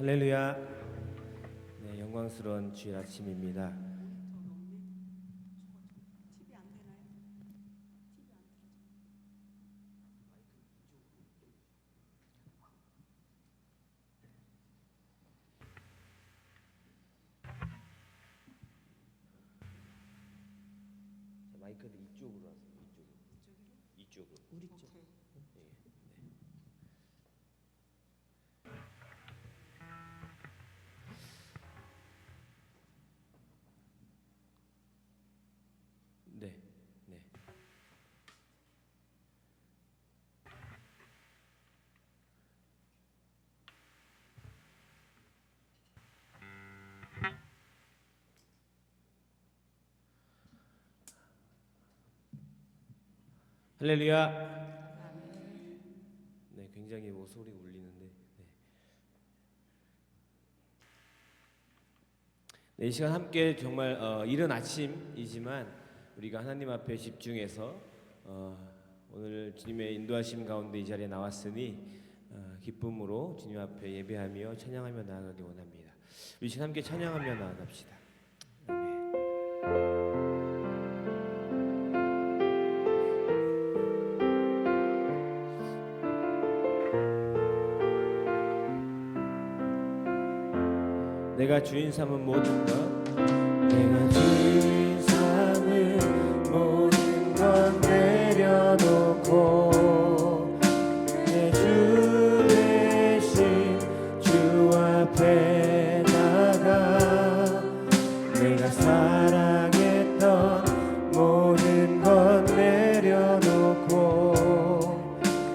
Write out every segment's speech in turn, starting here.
할렐루야. 네, 영광스러운 주일 아침입니다. 마이크를 이쪽으로 하세요. 이쪽으로. 우리 쪽. 네. 네. 할렐루야. 네, 굉장히 소리가 울리는데. 네, 이 시간 함께 정말 이른 아침이지만 우리가 하나님 앞에 집중해서 오늘 주님의 인도하심 가운데 이 자리에 나왔으니 기쁨으로 주님 앞에 예배하며 찬양하며 나아가기 원합니다. 우리 시간 함께 찬양하며 나아갑시다. 아멘. 내가 주인 삼은 모든 것, 내가 주인 삼은 모든 것 내려놓고 내 주 대신 주 앞에 나가 내가 사랑했던 모든 것 내려놓고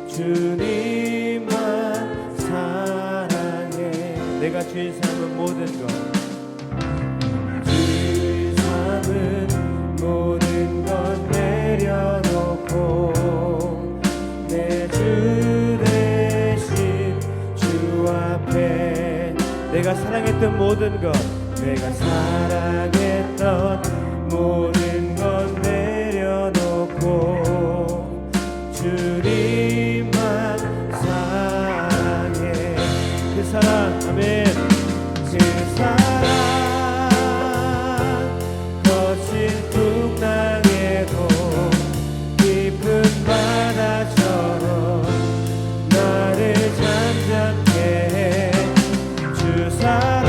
주님만 사랑해. 내가 주인 삼은 모든 것, 주인 삼은 모든 것 내려놓고 내 주 대신 주 앞에 내가 사랑했던 모든 것, 내가 사랑했던 모든 것 내려놓고 주님만 사랑해. 그 사랑, 아멘. 그 사랑 거친 풍랑에도 깊은 바다처럼 나를 잠잠케 해. 주 사랑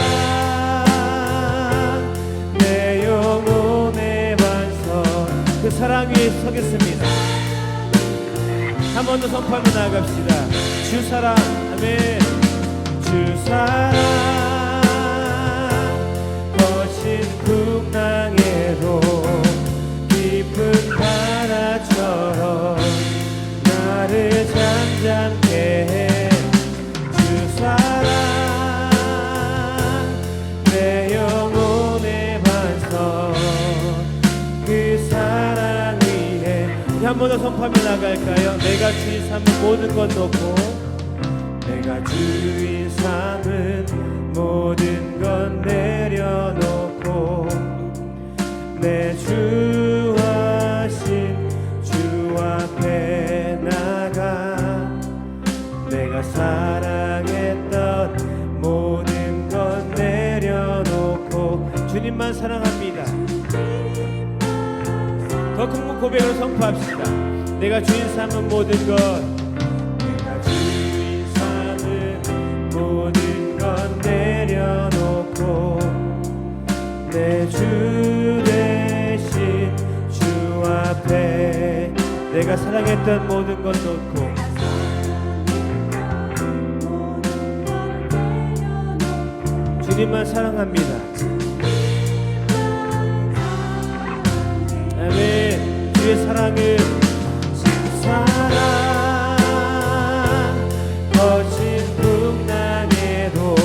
내 영혼의 반석. 그 사랑 위에 서겠습니다. 한 번 더 선포하며 나아갑시다. 주 사랑, 아멘. 주 사랑 거친 풍랑에도 깊은 바다처럼 나를 잠잠케 해. 주 사랑 내 영혼의 반석. 그 사랑 위에 우리 한 번 더 선포하며 나갈까요? 내가 주인 삼은 모든 것 놓고 내가 주인 삼은 모든 것 내려놓고 내 주 하신 주 앞에 나가 내가 사랑했던 모든 것 내려놓고 주님만 사랑합니다. 더 큰 고백으로 선포합시다. 내가 주인 삼은 모든 것, 내가 주인 삼은 모든 것 내려놓고 내 주 대신 주 앞에 내가 사랑했던 모든 것 놓고 주님만 사랑합니다. 아멘. 주의 사랑은 사랑 거친 풍랑에도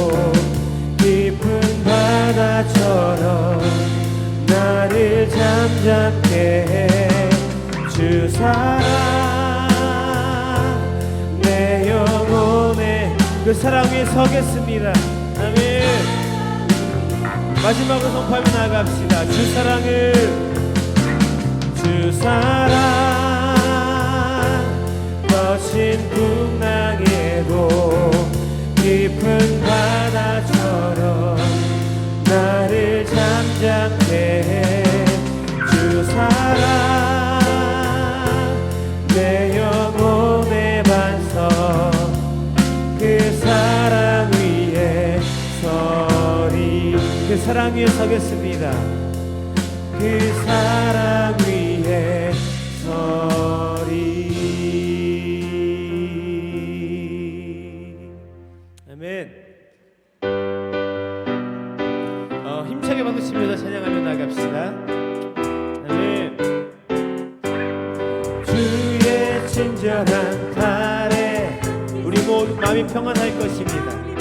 깊은 바다처럼 나를 잠잠케 해. 주 사랑 내 영혼의 그 사랑 위에 서겠습니다. 아멘. 마지막으로 선포하며 나아갑시다. 주 사랑을, 주 사랑 거친 풍랑에도 깊은 바다처럼 사랑 위에 서겠습니다. 그 사랑 위에 서리. 아멘. 힘차게 받으시면서 찬양하며 나갑시다. 아멘. 주의 친절한 팔에 우리 모두 마음이 평안할 것입니다. 아멘.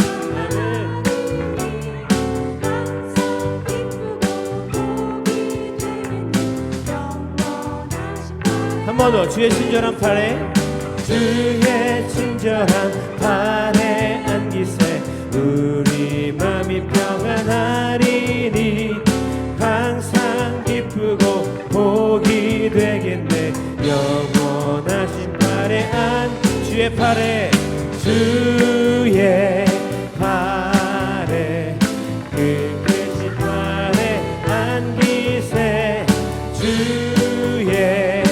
한 번 더. 주의 친절한 팔에, 주의 친절한 팔에 안기세 우리 마음이 평안하리니 항상 기쁘고 복이 되겠네. 영원하신 팔에 주의 팔에, 주의 팔에 그 크신 팔에 안기세 주의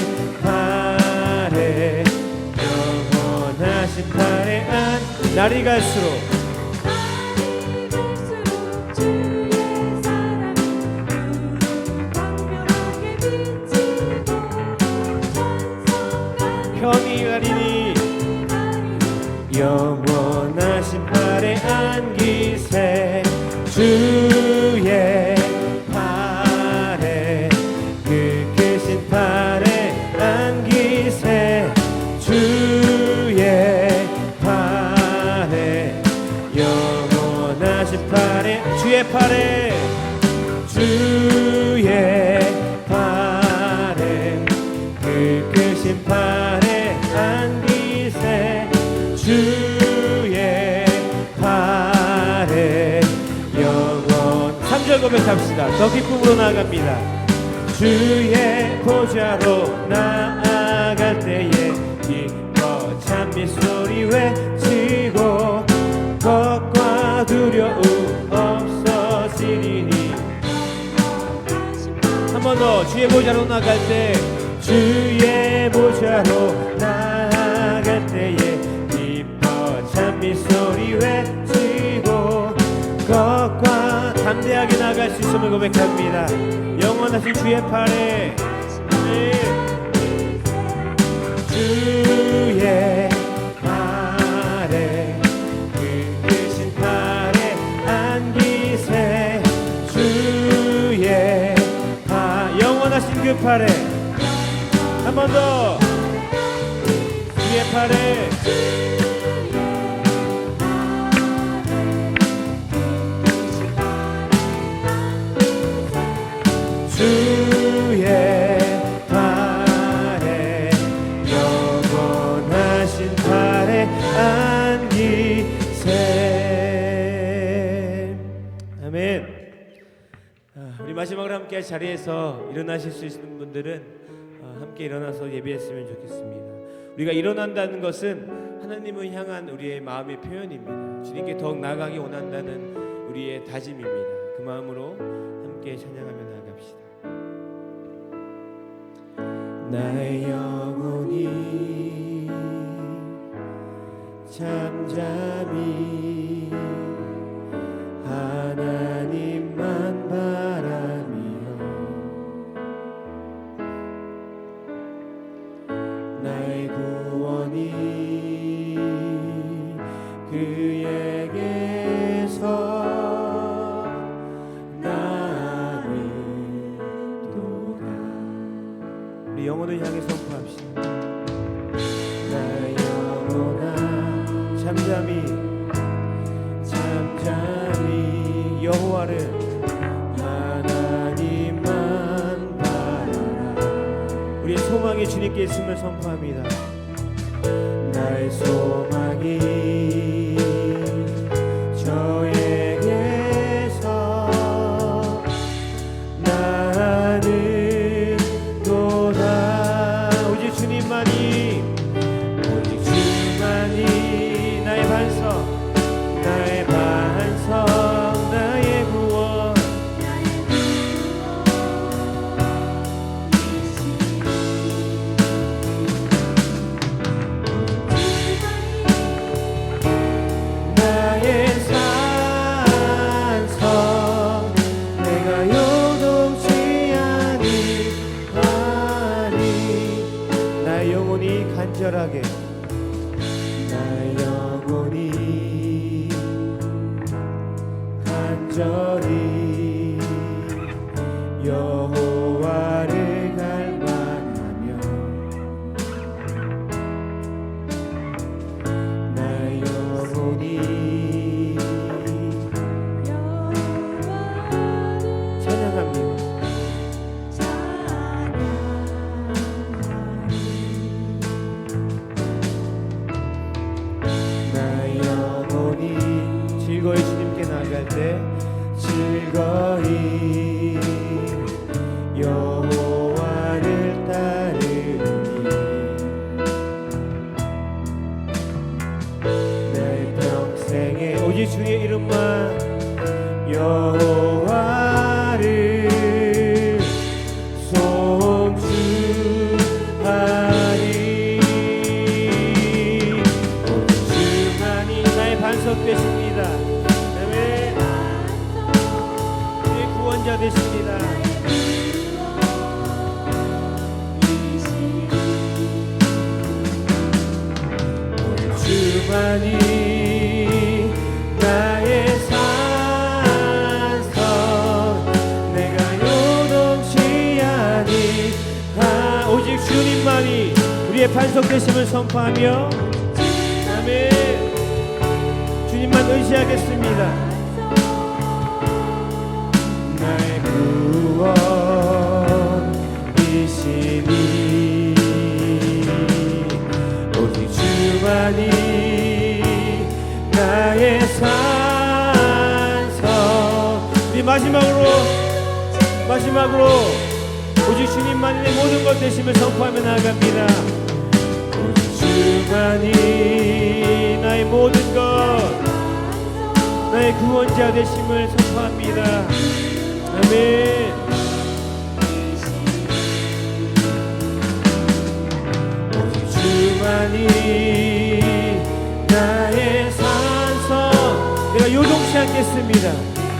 팔에 영원하신 팔에 날이 갈수록 편히 가리니 영원하신 팔에 안기세 주의 팔에 그 크신 팔에 안기세 주의 팔에 영원하신 팔에 주의 팔에 주의 팔에 그 크신 팔에 안기세 주의 팔에 영원 3절 고백합시다. 더 기쁨으로 나아갑니다. 주의 보좌로 나아갈 때에 기뻐 찬미 소리 외치고 걱과 두려움 없어지리니 한 번 더. 주의 보좌로 나아갈 때, 주의 보좌로 나아갈 때에 기뻐 찬미 소리 외치고 걱과 담대하게 나아갈 수 있음을 고백합니다. 영원하신 주의 팔에 주의 팔에 그 크신 팔에 안기세 주의 영원하신 그 팔에 한 번 더. 주의 팔에 주의 팔에 영원하신 팔에 안기세. 아멘. 우리 마지막으로 함께 자리에서 일어나실 수 있는 분들은 함께 일어나서 예배했으면 좋겠습니다. 우리가 일어난다는 것은 하나님을 향한 우리의 마음의 표현입니다. 주님께 더욱 나아가기 원한다는 우리의 다짐입니다. 그 마음으로 함께 찬양하며 나아갑시다. 나의 영혼이 잠잠히 하나님만 바라며 나의 구원이 그에게서 나는도다. 우리 영혼을 향해 선포합시다. 나의 영혼아 잠잠히 여호와를 하나님만 바라라. 우리의 소망이 주님께 있음을 선포합니다. 나의 소망이 저에게서 나는 도다. 오직 주님만이 나의 반석 나의 구원. 간절히 여호와를 갈망하며 나의 영혼이 찬양합니다. 나의 영혼이 즐거이 주님께 나아갈 때 즐거이 여호와를 따르니 내 평생에 오직 주의 이름만 여호와를 송축하리. 오직 주만이 나의 반석 되십니다. 아멘. 내 구원자 되십니다. 주만이 나의 산성 내가 요동치 아니 오직 주님만이 우리의 반석 되심을 선포하며 아멘. 주님만 의지하겠습니다. 나의 구원이시니 오직 주만이 나의 산성. 우리 마지막으로 오직 주님만이 내 모든 것 되심을 선포하며 나아갑니다. 오직 주만이 나의 모든 것 나의 구원자 되심을 선포합니다. 아멘. 오직 주만이 나의 산성 내가 요동치 않겠습니다.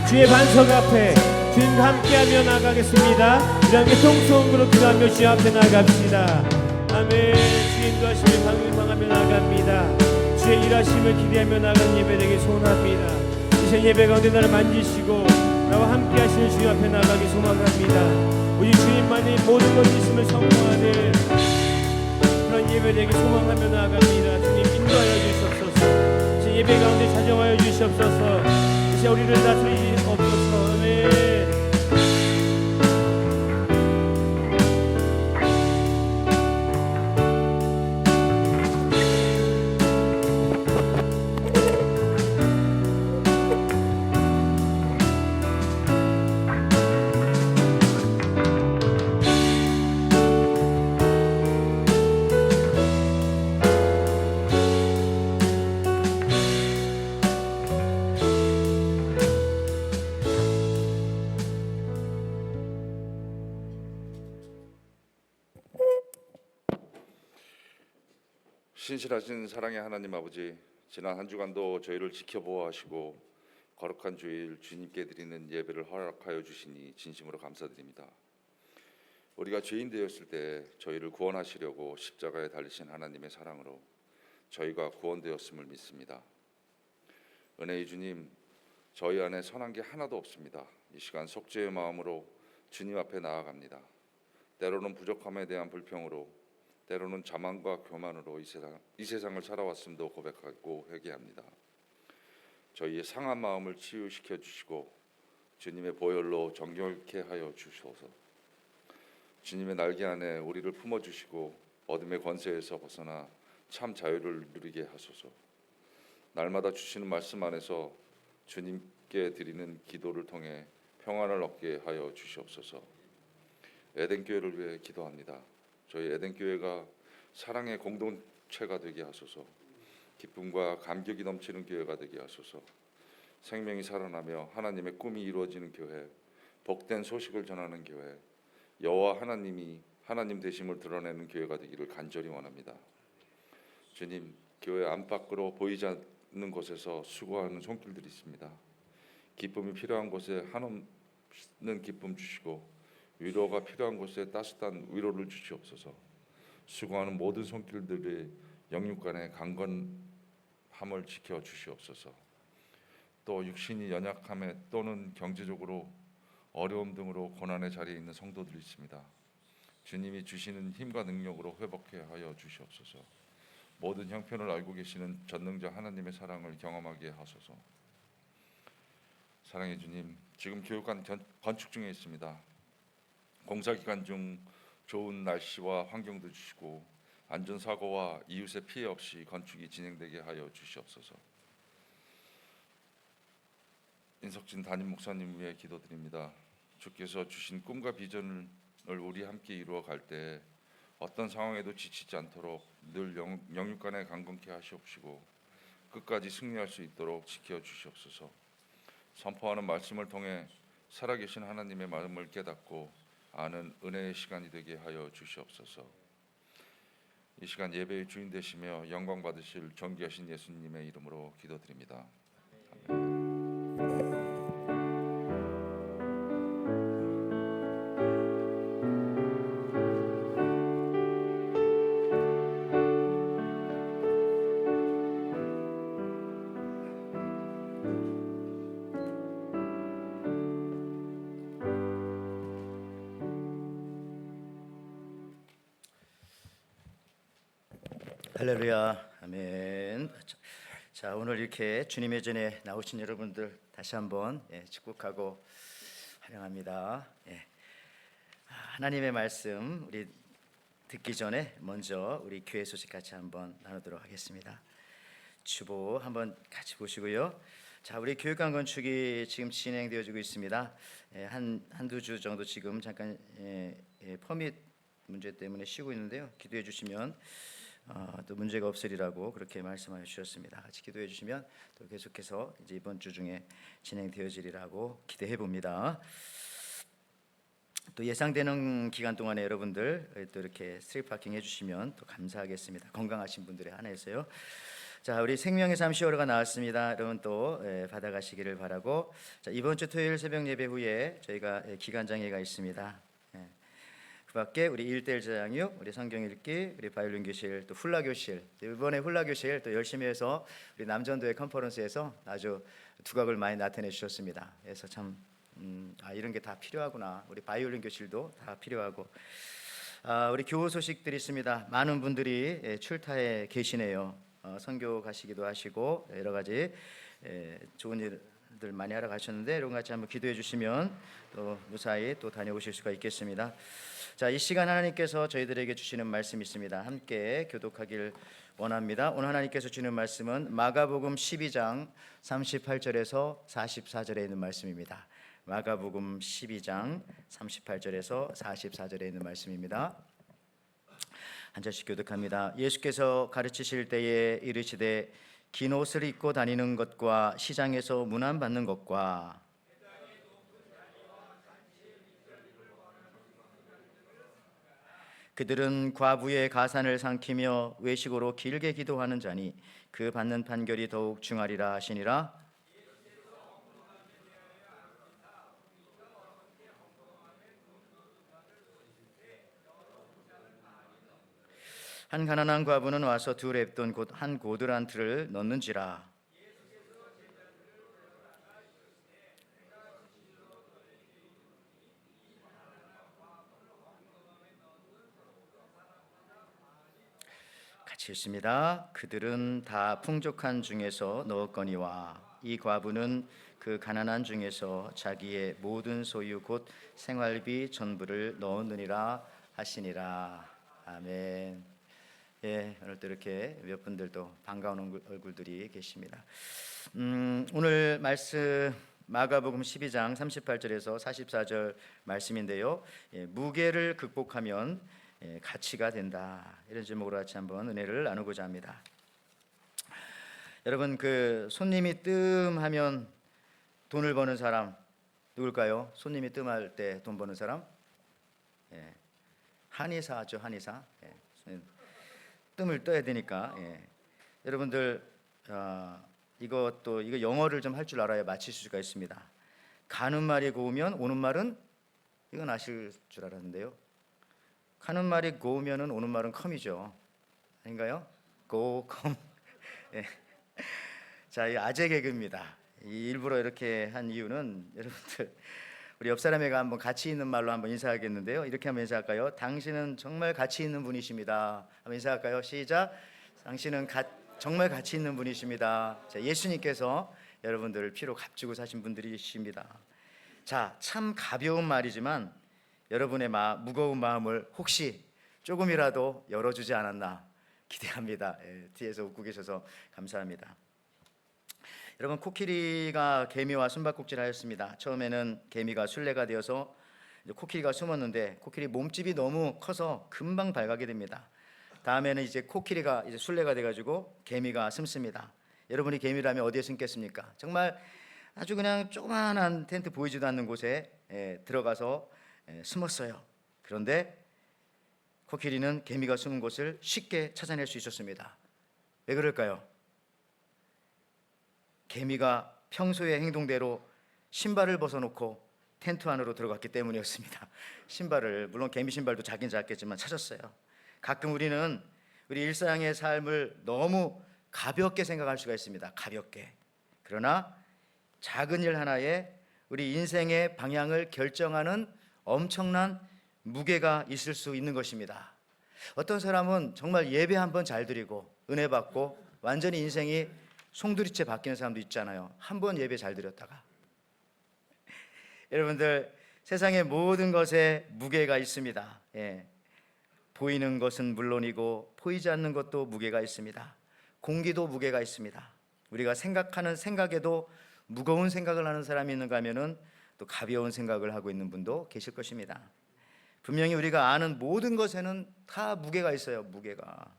주의 반석 앞에 주님과 함께하며 나가겠습니다. 우리 함께 통성으로 기도하며 주 앞에 나갑시다. 아멘. 주의 인도하심을 방황하며 나갑니다. 주의 일하심을 기대하며 나가는 예배 되기 소원합니다. 이제 예배 가운데 나를 만지시고 나와 함께 하시는 주님 앞에 나가기 소망합니다. 오직 주님만이 모든 것이 있음을 선포하는 그런 예배 되기 소망하며 나아갑니다. 주님 인도하여 주시옵소서. 이제 예배 가운데 자정하여 주시옵소서. 이제 우리를 다스리시옵소서. 아멘. 신실하신 사랑의 하나님 아버지, 지난 한 주간도 저희를 지켜보아하시고 거룩한 주일 주님께 드리는 예배를 허락하여 주시니 진심으로 감사드립니다. 우리가 죄인 되었을 때 저희를 구원하시려고 십자가에 달리신 하나님의 사랑으로 저희가 구원되었음을 믿습니다. 은혜의 주님, 저희 안에 선한 게 하나도 없습니다. 이 시간 속죄의 마음으로 주님 앞에 나아갑니다. 때로는 부족함에 대한 불평으로, 때로는 자만과 교만으로 이 세상을 살아왔음도 고백하고 회개합니다. 저희의 상한 마음을 치유시켜 주시고 주님의 보혈로 정결케 하여 주소서. 주님의 날개 안에 우리를 품어주시고 어둠의 권세에서 벗어나 참 자유를 누리게 하소서. 날마다 주시는 말씀 안에서 주님께 드리는 기도를 통해 평안을 얻게 하여 주시옵소서. 에덴교회를 위해 기도합니다. 저희 에덴교회가 사랑의 공동체가 되게 하소서. 기쁨과 감격이 넘치는 교회가 되게 하소서. 생명이 살아나며 하나님의 꿈이 이루어지는 교회, 복된 소식을 전하는 교회, 여호와 하나님이 하나님 되심을 드러내는 교회가 되기를 간절히 원합니다. 주님, 교회 안팎으로 보이지 않는 곳에서 수고하는 손길들이 있습니다. 기쁨이 필요한 곳에 한없는 기쁨 주시고 위로가 필요한 곳에 따뜻한 위로를 주시옵소서. 수고하는 모든 손길들의 영육간의 강건함을 지켜 주시옵소서. 또 육신이 연약함에 또는 경제적으로 어려움 등으로 고난의 자리에 있는 성도들이 있습니다. 주님이 주시는 힘과 능력으로 회복해 하여 주시옵소서. 모든 형편을 알고 계시는 전능자 하나님의 사랑을 경험하게 하소서. 사랑의 주님, 지금 교육관 건축 중에 있습니다. 공사 기간 중 좋은 날씨와 환경도 주시고 안전사고와 이웃의 피해 없이 건축이 진행되게 하여 주시옵소서. 인석진 담임 목사님 위해 기도드립니다. 주께서 주신 꿈과 비전을 우리 함께 이루어 갈 때 어떤 상황에도 지치지 않도록 늘 영육간에 강건케 하시옵시고 끝까지 승리할 수 있도록 지켜 주시옵소서. 선포하는 말씀을 통해 살아계신 하나님의 마음을 깨닫고 아는 은혜의 시간이 되게 하여 주시옵소서. 이 시간 예배의 주인 되시며 영광 받으실 존귀하신 예수님의 이름으로 기도드립니다. 아멘. 할렐루야, 아멘. 자, 오늘 이렇게 주님의 전에 나오신 여러분들 다시 한번 축복하고 환영합니다. 하나님의 말씀 우리 듣기 전에 먼저 우리 교회 소식 같이 한번 나누도록 하겠습니다. 주보 한번 같이 보시고요. 자, 우리 교육관 건축이 지금 진행되어지고 있습니다. 한두 주 정도 지금 잠깐 퍼밋 문제 때문에 쉬고 있는데요. 기도해 주시면 또 문제가 없으리라고 그렇게 말씀하여 주셨습니다. 같이 기도해 주시면 또 계속해서 이제 이번 주 중에 진행되어지리라고 기대해 봅니다. 또 예상되는 기간 동안에 여러분들 또 이렇게 스트리트 파킹 해주시면 또 감사하겠습니다. 건강하신 분들에 한해서요. 자, 우리 생명의 삶 10월호가 나왔습니다. 여러분 또 받아가시기를 바라고. 자, 이번 주 토요일 새벽 예배 후에 저희가 기간장애가 있습니다. 그 밖에 우리 1:1 자양육, 우리 성경 읽기, 우리 바이올린 교실, 또 훌라 교실. 이번에 훌라 교실 또 열심히 해서 우리 남전도의 컨퍼런스에서 아주 두각을 많이 나타내 주셨습니다. 그래서 참 이런 게 다 필요하구나. 우리 바이올린 교실도 다 필요하고. 우리 교우 소식들이 있습니다. 많은 분들이 출타에 계시네요. 선교 가시기도 하시고 여러 가지 좋은 일들 많이 하러 가셨는데 이런 같이 한번 기도해 주시면 또 무사히 또 다녀오실 수가 있겠습니다. 자, 이 시간 하나님께서 저희들에게 주시는 말씀이 있습니다. 함께 교독하길 원합니다. 오늘 하나님께서 주는 말씀은 마가복음 12장 38절에서 44절에 있는 말씀입니다. 마가복음 12장 38절에서 44절에 있는 말씀입니다. 한 절씩 교독합니다. 예수께서 가르치실 때에 이르시되 긴 옷을 입고 다니는 것과 시장에서 문안받는 것과 그들은 과부의 가산을 삼키며 외식으로 길게 기도하는 자니 그 받는 판결이 더욱 중하리라 하시니라. 한 가난한 과부는 와서 두 렙돈 곧 한 고드란트를 넣는지라. 같이 읽습니다. 그들은 다 풍족한 중에서 넣었거니와 이 과부는 그 가난한 중에서 자기의 모든 소유 곧 생활비 전부를 넣었느니라 하시니라. 아멘. 오늘 또 이렇게 몇 분들도 반가운 얼굴들이 계십니다. 오늘 말씀 마가복음 12장 38절에서 44절 말씀인데요. 무게를 극복하면 가치가 된다. 이런 제목으로 같이 한번 은혜를 나누고자 합니다. 여러분, 그 손님이 뜸하면 돈을 버는 사람 누굴까요? 손님이 뜸할 때 돈 버는 사람? 한의사죠, 한의사. 뜸을 떠야 되니까. 여러분들 이거 영어를 좀 할 줄 알아야 맞힐 수가 있습니다. 가는 말이 고우면 오는 말은 이건 아실 줄 알았는데요. 가는 말이 고우면은 오는 말은 컴이죠. 아닌가요? 고 컴. 자, 이 아재 개그입니다. 일부러 이렇게 한 이유는 여러분들 우리 옆 사람에게 한번 가치 있는 말로 한번 인사하겠는데요. 이렇게 한번 인사할까요? 당신은 정말 가치 있는 분이십니다. 한번 인사할까요? 시작. 당신은 정말 가치 있는 분이십니다. 자, 예수님께서 여러분들을 피로 값주고 사신 분들이십니다. 자, 참 가벼운 말이지만 여러분의 무거운 마음을 혹시 조금이라도 열어주지 않았나 기대합니다. 뒤에서 웃고 계셔서 감사합니다. 여러분, 코끼리가 개미와 숨바꼭질을 하였습니다. 처음에는 개미가 술래가 되어서 이제 코끼리가 숨었는데 코끼리 몸집이 너무 커서 금방 발가게 됩니다. 다음에는 이제 코끼리가 이제 술래가 돼가지고 개미가 숨습니다. 여러분이 개미라면 어디에 숨겠습니까? 정말 아주 그냥 조그만한 텐트 보이지도 않는 곳에 들어가서 숨었어요. 그런데 코끼리는 개미가 숨은 곳을 쉽게 찾아낼 수 있었습니다. 왜 그럴까요? 개미가 평소의 행동대로 신발을 벗어놓고 텐트 안으로 들어갔기 때문이었습니다. 신발을, 물론 개미 신발도 작긴 작겠지만 찾았어요. 가끔 우리는 우리 일상의 삶을 너무 가볍게 생각할 수가 있습니다. 가볍게. 그러나 작은 일 하나에 우리 인생의 방향을 결정하는 엄청난 무게가 있을 수 있는 것입니다. 어떤 사람은 정말 예배 한번 잘 드리고 은혜 받고 완전히 인생이 송두리째 바뀌는 사람도 있잖아요. 한번 예배 잘 드렸다가. 여러분들, 세상의 모든 것에 무게가 있습니다. 보이는 것은 물론이고 보이지 않는 것도 무게가 있습니다. 공기도 무게가 있습니다. 우리가 생각하는 생각에도 무거운 생각을 하는 사람이 있는가 하면은 또 가벼운 생각을 하고 있는 분도 계실 것입니다. 분명히 우리가 아는 모든 것에는 다 무게가 있어요. 무게가.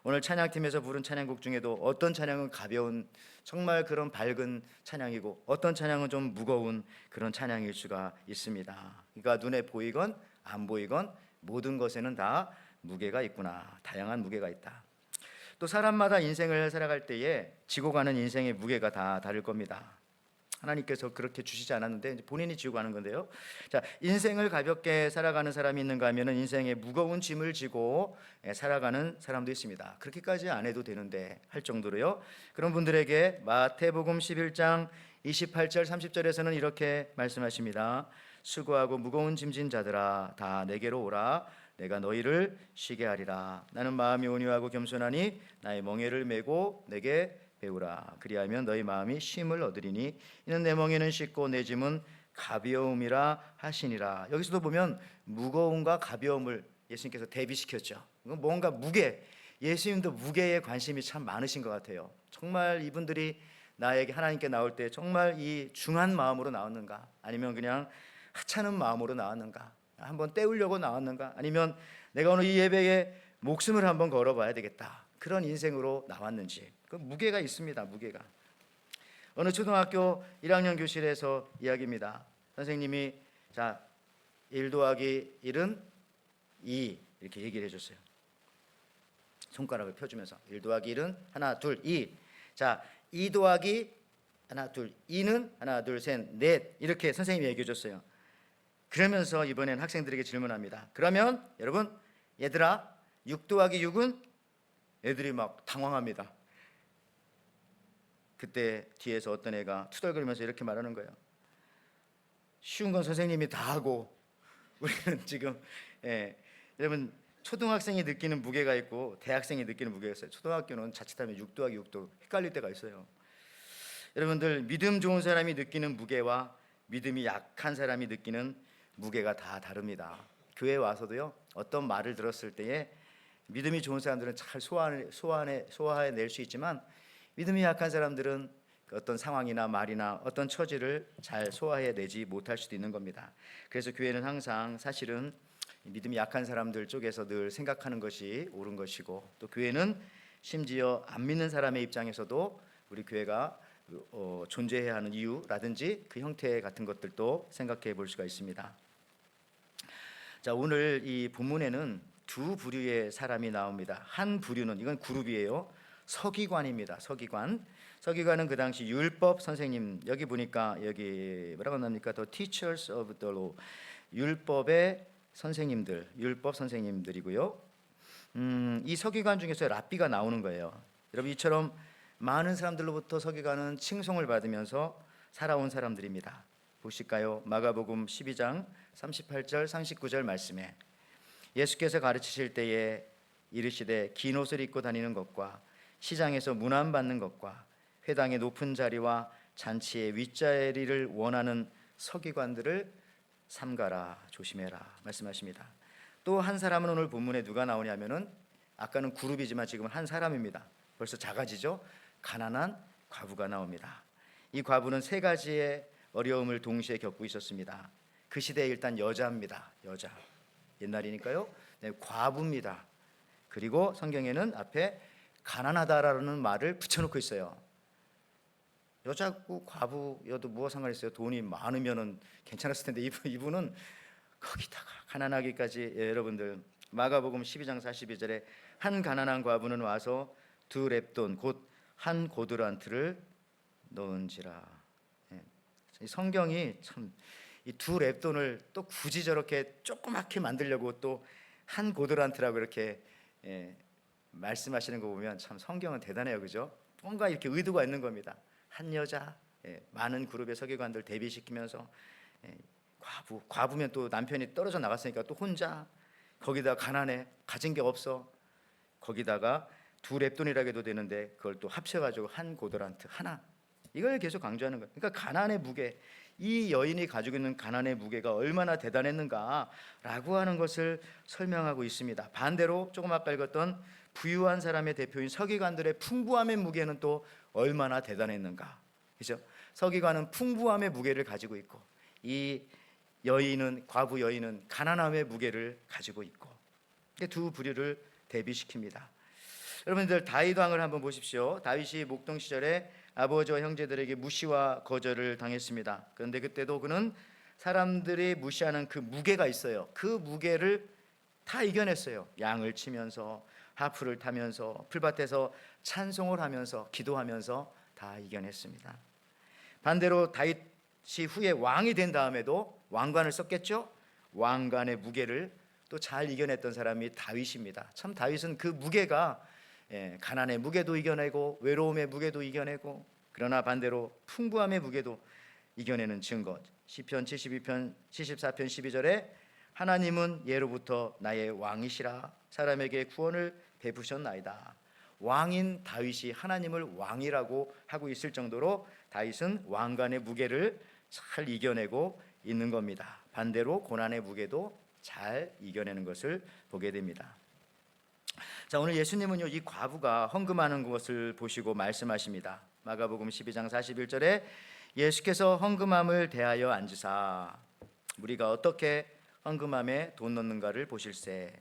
오늘 찬양팀에서 부른 찬양곡 중에도 어떤 찬양은 가벼운 정말 그런 밝은 찬양이고 어떤 찬양은 좀 무거운 그런 찬양일 수가 있습니다. 그러니까 눈에 보이건 안 보이건 모든 것에는 다 무게가 있구나. 다양한 무게가 있다. 또 사람마다 인생을 살아갈 때에 지고 가는 인생의 무게가 다 다를 겁니다. 하나님께서 그렇게 주시지 않았는데 본인이 지고 가는 건데요. 자, 인생을 가볍게 살아가는 사람이 있는가 하면은 인생의 무거운 짐을 지고 살아가는 사람도 있습니다. 그렇게까지 안 해도 되는데 할 정도로요. 그런 분들에게 마태복음 11장 28절 30절에서는 이렇게 말씀하십니다. 수고하고 무거운 짐진 자들아 다 내게로 오라. 내가 너희를 쉬게 하리라. 나는 마음이 온유하고 겸손하니 나의 멍에를 메고 내게 배우라. 그리하면 너희 마음이 쉼을 얻으리니 이는 내 멍에는 쉽고 내 짐은 가벼움이라 하시니라. 여기서도 보면 무거움과 가벼움을 예수님께서 대비시켰죠. 뭔가 무게, 예수님도 무게에 관심이 참 많으신 것 같아요. 정말 이분들이 나에게 하나님께 나올 때 정말 이 중한 마음으로 나왔는가, 아니면 그냥 하찮은 마음으로 나왔는가, 한번 때우려고 나왔는가, 아니면 내가 오늘 이 예배에 목숨을 한번 걸어봐야 되겠다, 그런 인생으로 나왔는지. 그 무게가 있습니다. 무게가. 어느 초등학교 1학년 교실에서 이야기입니다. 선생님이 1 더하기 1은 2 이렇게 얘기를 해줬어요. 손가락을 펴주면서 1 더하기 1은 하나 둘 2. 2 더하기 하나 둘 2는 하나 둘 셋 넷 이렇게 선생님이 얘기해 줬어요. 그러면서 이번엔 학생들에게 질문합니다. 그러면 여러분, 얘들아 6 더하기 6은? 애들이 막 당황합니다. 그때 뒤에서 어떤 애가 투덜거리면서 이렇게 말하는 거예요. 쉬운 건 선생님이 다 하고 우리는 지금 여러분, 초등학생이 느끼는 무게가 있고 대학생이 느끼는 무게가 있어요. 초등학교는 자칫하면 6 더하기 6도 헷갈릴 때가 있어요. 여러분들, 믿음 좋은 사람이 느끼는 무게와 믿음이 약한 사람이 느끼는 무게가 다 다릅니다. 교회에 와서도요, 어떤 말을 들었을 때에 믿음이 좋은 사람들은 잘 소화해낼 수 있지만 믿음이 약한 사람들은 어떤 상황이나 말이나 어떤 처지를 잘 소화해내지 못할 수도 있는 겁니다. 그래서 교회는 항상 사실은 믿음이 약한 사람들 쪽에서 늘 생각하는 것이 옳은 것이고, 또 교회는 심지어 안 믿는 사람의 입장에서도 우리 교회가 존재해야 하는 이유라든지 그 형태 같은 것들도 생각해 볼 수가 있습니다. 자, 오늘 이 본문에는 두 부류의 사람이 나옵니다. 한 부류는, 이건 그룹이에요. 서기관입니다. 서기관은 그 당시 율법 선생님, 여기 보니까 여기 뭐라고 나옵니까? The teachers of the law, 율법의 선생님들, 율법 선생님들이고요. 이 서기관 중에서 랍비가 나오는 거예요. 여러분, 이처럼 많은 사람들로부터 서기관은 칭송을 받으면서 살아온 사람들입니다. 보실까요? 마가복음 12장 38절 39절 말씀에 예수께서 가르치실 때에 이르시되 긴 옷을 입고 다니는 것과 시장에서 문안 받는 것과 회당의 높은 자리와 잔치의 윗자리를 원하는 서기관들을 삼가라, 조심해라 말씀하십니다. 또 한 사람은 오늘 본문에 누가 나오냐면은 아까는 그룹이지만 지금은 한 사람입니다. 벌써 작아지죠. 가난한 과부가 나옵니다. 이 과부는 세 가지의 어려움을 동시에 겪고 있었습니다. 그 시대에 일단 여자입니다. 여자. 옛날이니까요. 네, 과부입니다. 그리고 성경에는 앞에 가난하다라는 말을 붙여놓고 있어요. 여자고 과부여도 뭐가 상관있어요? 돈이 많으면은 괜찮았을 텐데 이분은 거기다가 가난하기까지. 예, 여러분들 마가복음 12장 42절에 한 가난한 과부는 와서 두 렙돈 곧 한 고드란트를 넣은지라. 예, 이 성경이 참 이 두 렙돈을 또 굳이 저렇게 조그맣게 만들려고 또 한 고드란트라고 이렇게 말씀하시는 거 보면 참 성경은 대단해요, 그죠? 뭔가 이렇게 의도가 있는 겁니다. 한 여자, 많은 그룹의 서기관들 대비시키면서 과부면 또 남편이 떨어져 나갔으니까 또 혼자, 거기다 가난해, 가진 게 없어, 거기다가 두 렙돈이라고 해도 되는데 그걸 또 합쳐가지고 한 고드란트 하나, 이걸 계속 강조하는 거예요. 그러니까 가난의 무게, 이 여인이 가지고 있는 가난의 무게가 얼마나 대단했는가라고 하는 것을 설명하고 있습니다. 반대로 조금 아까 읽었던 부유한 사람의 대표인 서기관들의 풍부함의 무게는 또 얼마나 대단했는가, 그죠? 서기관은 풍부함의 무게를 가지고 있고 이 여인은, 과부 여인은 가난함의 무게를 가지고 있고, 두 부류를 대비시킵니다. 여러분들 다윗 왕을 한번 보십시오. 다윗이 목동 시절에 아버지와 형제들에게 무시와 거절을 당했습니다. 그런데 그때도 그는 사람들이 무시하는 그 무게가 있어요. 그 무게를 다 이겨냈어요. 양을 치면서, 하프를 타면서, 풀밭에서 찬송을 하면서, 기도하면서 다 이겨냈습니다. 반대로 다윗이 후에 왕이 된 다음에도 왕관을 썼겠죠. 왕관의 무게를 또 잘 이겨냈던 사람이 다윗입니다. 참 다윗은 그 무게가, 가난의 무게도 이겨내고 외로움의 무게도 이겨내고, 그러나 반대로 풍부함의 무게도 이겨내는 증거. 시편 72편 74편 12절에 하나님은 예로부터 나의 왕이시라, 사람에게 구원을 베푸셨나이다. 왕인 다윗이 하나님을 왕이라고 하고 있을 정도로 다윗은 왕관의 무게를 잘 이겨내고 있는 겁니다. 반대로 고난의 무게도 잘 이겨내는 것을 보게 됩니다. 자, 오늘 예수님은요, 이 과부가 헌금하는 것을 보시고 말씀하십니다. 마가복음 12장 41절에 예수께서 헌금함을 대하여 앉으사 우리가 어떻게 헌금함에 돈 넣는가를 보실세.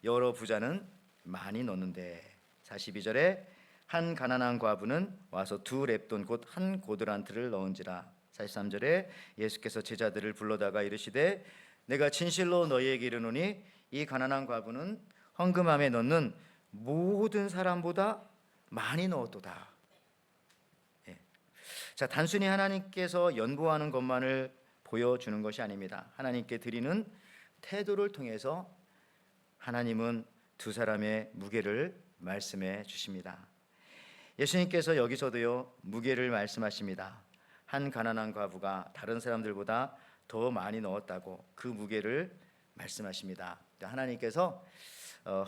여러 부자는 많이 넣는데. 42절에 한 가난한 과부는 와서 두 렙돈 곧 한 고드란트를 넣은지라. 43절에 예수께서 제자들을 불러다가 이르시되 내가 진실로 너희에게 이르노니 이 가난한 과부는 헌금함에 넣는 모든 사람보다 많이 넣었도다. 자, 단순히 하나님께서 연보하는 것만을 보여주는 것이 아닙니다. 하나님께 드리는 태도를 통해서 하나님은 두 사람의 무게를 말씀해 주십니다. 예수님께서 여기서도요, 무게를 말씀하십니다. 한 가난한 과부가 다른 사람들보다 더 많이 넣었다고 그 무게를 말씀하십니다. 하나님께서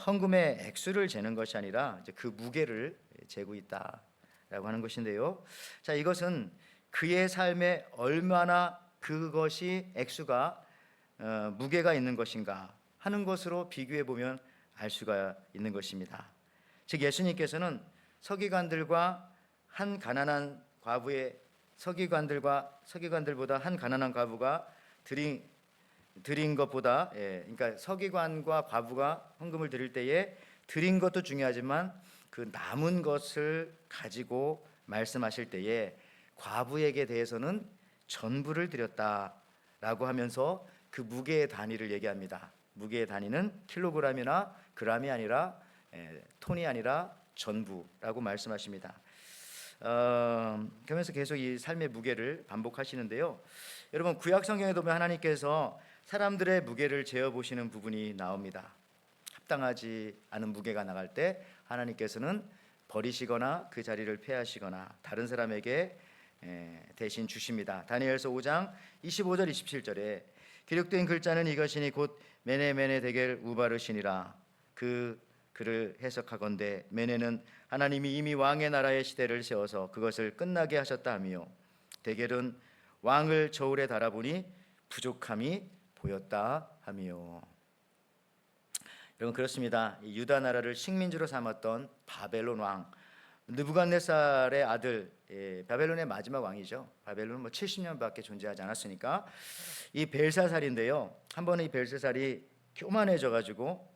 헌금의 액수를 재는 것이 아니라 이제 그 무게를 재고 있다라고 하는 것인데요. 자, 이것은 그의 삶에 얼마나 그것이 액수가 무게가 있는 것인가 하는 것으로 비교해 보면 알 수가 있는 것입니다. 즉 예수님께서는 서기관들과 한 가난한 과부의 서기관들보다 한 가난한 과부가 드린 것보다, 그러니까 서기관과 과부가 헌금을 드릴 때에 드린 것도 중요하지만 그 남은 것을 가지고 말씀하실 때에 과부에게 대해서는 전부를 드렸다라고 하면서 그 무게의 단위를 얘기합니다. 무게의 단위는 킬로그램이나 그람이 아니라 톤이 아니라 전부라고 말씀하십니다. 그러면서 계속 이 삶의 무게를 반복하시는데요. 여러분 구약 성경에 보면 하나님께서 사람들의 무게를 재어 보시는 부분이 나옵니다. 합당하지 않은 무게가 나갈 때 하나님께서는 버리시거나 그 자리를 폐하시거나 다른 사람에게 대신 주십니다. 다니엘서 5장 25절 27절에 기록된 글자는 이것이니 곧 메네메네 데겔 우바르시니라. 그 글을 해석하건대 메네는 하나님이 이미 왕의 나라의 시대를 세워서 그것을 끝나게 하셨다 하며 데겔은 왕을 저울에 달아보니 부족함이 보였다 하며. 여러분 그렇습니다. 유다 나라를 식민지로 삼았던 바벨론 왕 느부갓네살의 아들, 바벨론의 마지막 왕이죠. 바벨론은 뭐 70년밖에 존재하지 않았으니까 이 벨사살인데요. 한 번은 이 벨사살이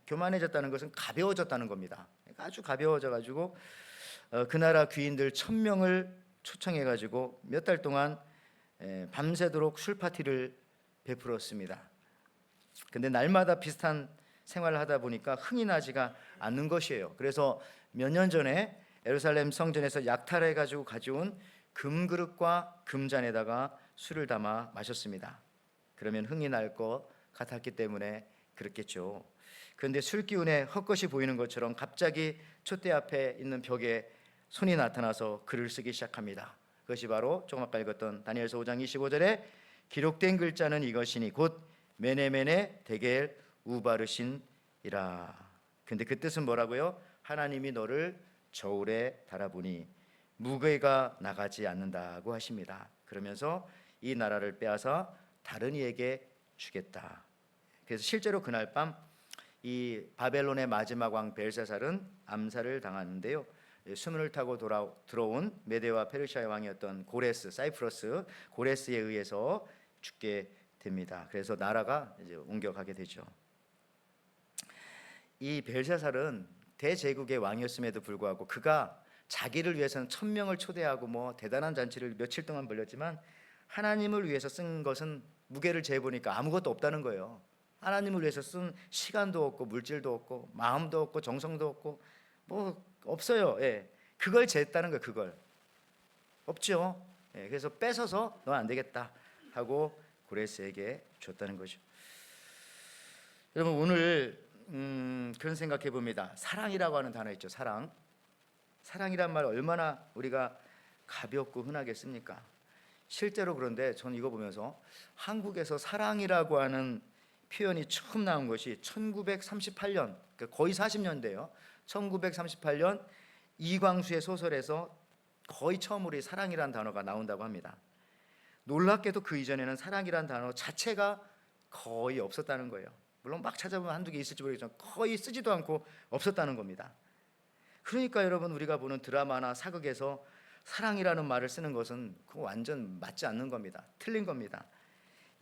교만해졌다는 것은 가벼워졌다는 겁니다. 아주 가벼워져가지고 그 나라 귀인들 1000명을 초청해가지고 몇 달 동안 밤새도록 술 파티를 베풀었습니다. 근데 날마다 비슷한 생활을 하다 보니까 흥이 나지가 않는 것이에요. 그래서 몇 년 전에 예루살렘 성전에서 약탈해 가지고 가져온 금그릇과 금잔에다가 술을 담아 마셨습니다. 그러면 흥이 날 것 같았기 때문에 그렇겠죠. 그런데 술 기운에 헛것이 보이는 것처럼 갑자기 촛대 앞에 있는 벽에 손이 나타나서 글을 쓰기 시작합니다. 그것이 바로 조금 아까 읽었던 다니엘서 5장 25절에 기록된 글자는 이것이니 곧 메네메네 데겔 우바르신이라. 근데 그 뜻은 뭐라고요? 하나님이 너를 저울에 달아보니 무게가 나가지 않는다고 하십니다. 그러면서 이 나라를 빼앗아 다른 이에게 주겠다. 그래서 실제로 그날 밤 이 바벨론의 마지막 왕 벨사살은 암살을 당하는데요. 수문을 타고 들어온 메데와 페르시아의 왕이었던 고레스, 사이프러스 고레스에 의해서 죽게 됩니다. 그래서 나라가 이제 옮겨가게 되죠. 이 벨사살은 대제국의 왕이었음에도 불구하고 그가 자기를 위해서는 1000명을 초대하고 뭐 대단한 잔치를 며칠 동안 벌였지만 하나님을 위해서 쓴 것은 무게를 재보니까 아무것도 없다는 거예요. 하나님을 위해서 쓴 시간도 없고 물질도 없고 마음도 없고 정성도 없고 뭐 없어요. 그걸 쟀다는 거예요. 그걸 없죠. 그래서 뺏어서 너 안 되겠다 하고 고레스에게 줬다는 거죠. 여러분 오늘 그런 생각해 봅니다. 사랑이라고 하는 단어 있죠. 사랑이란 말 얼마나 우리가 가볍고 흔하게 씁니까? 실제로 그런데 저는 이거 보면서 한국에서 사랑이라고 하는 표현이 처음 나온 것이 1938년, 그러니까 거의 40년대요. 1938년 이광수의 소설에서 거의 처음으로 이 사랑이라는 단어가 나온다고 합니다. 놀랍게도 그 이전에는 사랑이라는 단어 자체가 거의 없었다는 거예요. 물론 막 찾아보면 한두 개 있을지 모르겠지만 거의 쓰지도 않고 없었다는 겁니다. 그러니까 여러분 우리가 보는 드라마나 사극에서 사랑이라는 말을 쓰는 것은 그거 완전 맞지 않는 겁니다. 틀린 겁니다.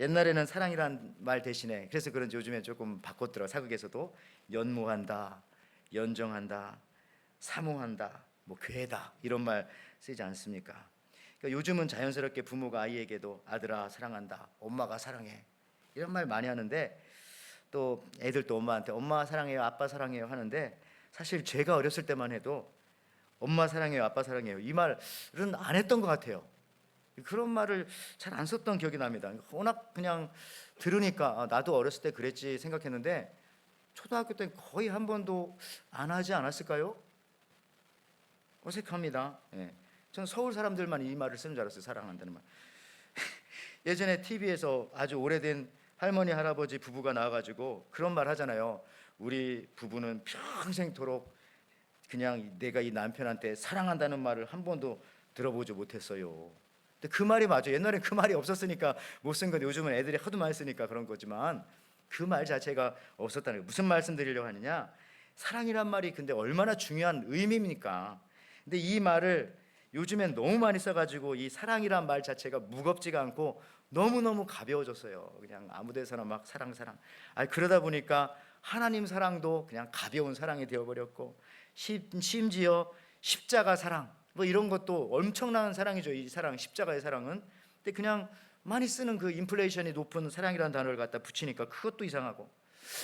옛날에는 사랑이란 말 대신에 그래서 그런지 요즘에 조금 바꿨더라. 사극에서도 연모한다, 연정한다, 사모한다, 뭐 괴다 이런 말 쓰지 않습니까? 그러니까 요즘은 자연스럽게 부모가 아이에게도 아들아 사랑한다, 엄마가 사랑해 이런 말 많이 하는데 또 애들도 엄마한테 엄마 사랑해요, 아빠 사랑해요 하는데 사실 제가 어렸을 때만 해도 엄마 사랑해요, 아빠 사랑해요 이 말은 안 했던 것 같아요. 그런 말을 잘 안 썼던 기억이 납니다. 워낙 그냥 들으니까 나도 어렸을 때 그랬지 생각했는데 초등학교 때 거의 한 번도 안 하지 않았을까요? 어색합니다. 저는 서울 사람들만 이 말을 쓰는 줄 알았어요. 사랑한다는 말. 예전에 TV에서 아주 오래된 할머니 할아버지 부부가 나와가지고 그런 말 하잖아요. 우리 부부는 평생토록 그냥 내가 이 남편한테 사랑한다는 말을 한 번도 들어보지 못했어요. 근데 그 말이 맞아. 옛날엔 그 말이 없었으니까 못 쓴 건데 요즘은 애들이 하도 많이 쓰니까 그런 거지만 그 말 자체가 없었다는 거예요. 무슨 말씀 드리려고 하느냐? 사랑이란 말이 근데 얼마나 중요한 의미입니까? 근데 이 말을 요즘엔 너무 많이 써가지고 이 사랑이란 말 자체가 무겁지가 않고 너무너무 가벼워졌어요. 그냥 아무데서나 막 사랑. 그러다 보니까 하나님 사랑도 그냥 가벼운 사랑이 되어버렸고 심지어 십자가 사랑 뭐 이런 것도 엄청난 사랑이죠. 이 사랑, 십자가의 사랑은. 근데 그냥 많이 쓰는 그 인플레이션이 높은 사랑이라는 단어를 갖다 붙이니까 그것도 이상하고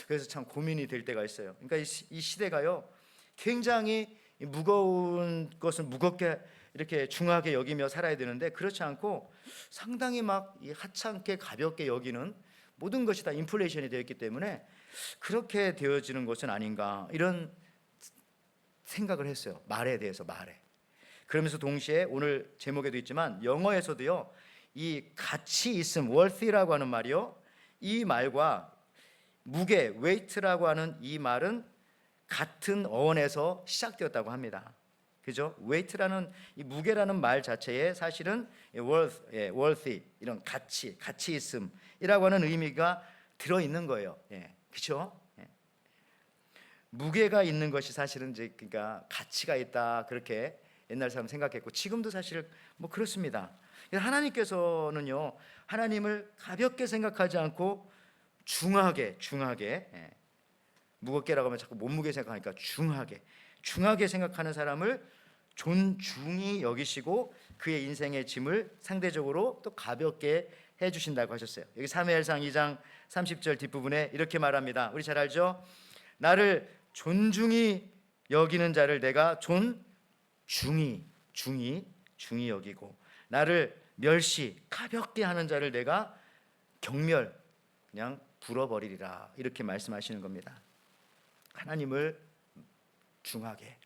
그래서 참 고민이 될 때가 있어요. 그러니까 이 시대가요 굉장히 무거운 것은 무겁게 이렇게 중하게 여기며 살아야 되는데 그렇지 않고 상당히 막 하찮게 가볍게 여기는 모든 것이 다 인플레이션이 되어 있기 때문에 그렇게 되어지는 것은 아닌가 이런 생각을 했어요. 말에 대해서 말에. 그러면서 동시에 오늘 제목에도 있지만 영어에서도요. 이 가치 있음 worthy라고 하는 말이요. 이 말과 무게 weight라고 하는 이 말은 같은 어원에서 시작되었다고 합니다. 그죠? weight라는 이 무게라는 말 자체에 사실은 worthy 이런 가치 있음이라고 하는 의미가 들어 있는 거예요. 그렇죠? 무게가 있는 것이 사실은 이제 그러니까 가치가 있다 그렇게 옛날 사람 생각했고 지금도 사실 뭐 그렇습니다. 하나님께서는요 하나님을 가볍게 생각하지 않고 중하게 무겁게라고 하면 자꾸 몸무게 생각하니까 중하게 생각하는 사람을 존중히 여기시고 그의 인생의 짐을 상대적으로 또 가볍게 해주신다고 하셨어요. 여기 사무엘상 2장 30절 뒷부분에 이렇게 말합니다. 우리 잘 알죠? 나를 존중히 여기는 자를 내가 중히 여기고 나를 멸시 가볍게 하는 자를 내가 경멸 그냥 불어버리리라 이렇게 말씀하시는 겁니다. 하나님을 중하게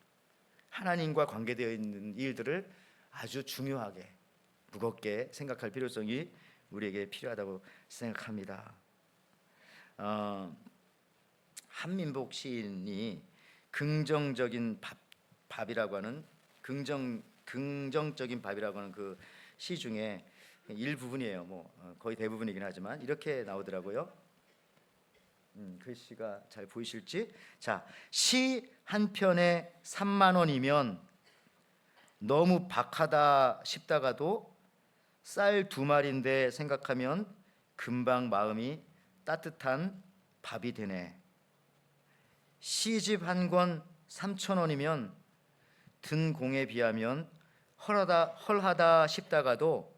하나님과 관계되어 있는 일들을 아주 중요하게 무겁게 생각할 필요성이 우리에게 필요하다고 생각합니다. 한민복 시인이 긍정적인 밥이라고 하는 긍정적인 밥이라고 하는 그 시 중에 일부분이에요. 뭐 거의 대부분이긴 하지만 이렇게 나오더라고요. 글씨가 잘 보이실지. 자, 시 한 편에 3만 원이면 너무 박하다 싶다가도 쌀 2마리인데 생각하면 금방 마음이 따뜻한 밥이 되네. 시집 한 권 3천 원이면 든 공에 비하면 헐하다 싶다가도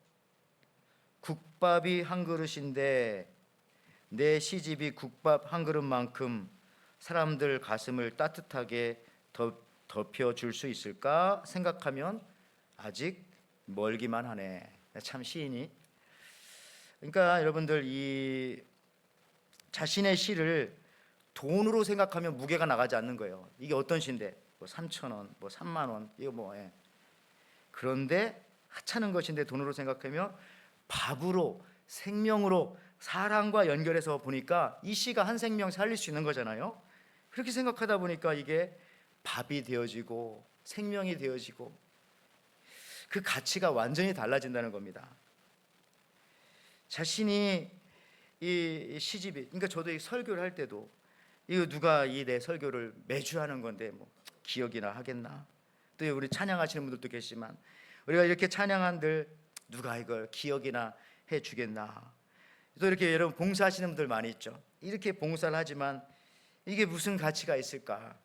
국밥이 한 그릇인데 내 시집이 국밥 한 그릇만큼 사람들 가슴을 따뜻하게 덮여줄 수 있을까 생각하면 아직 멀기만 하네. 참 시인이. 그러니까 여러분들 이 자신의 시를 돈으로 생각하면 무게가 나가지 않는 거예요. 이게 어떤 시인데 뭐 3천 원, 뭐 3만 원 이거 뭐 그런데 하찮은 것인데 돈으로 생각하면 밥으로 생명으로 사랑과 연결해서 보니까 이 시가 한 생명 살릴 수 있는 거잖아요. 그렇게 생각하다 보니까 이게 밥이 되어지고 생명이 되어지고 그 가치가 완전히 달라진다는 겁니다. 자신이 이 시집이 그러니까 저도 이 설교를 할 때도 이거 누가 이 내 설교를 매주 하는 건데 뭐 기억이나 하겠나. 또 우리 찬양하시는 분들도 계시지만 우리가 이렇게 찬양한들 누가 이걸 기억이나 해주겠나. 또 이렇게 여러분 봉사하시는 분들 많이 있죠. 이렇게 봉사를 하지만 이게 무슨 가치가 있을까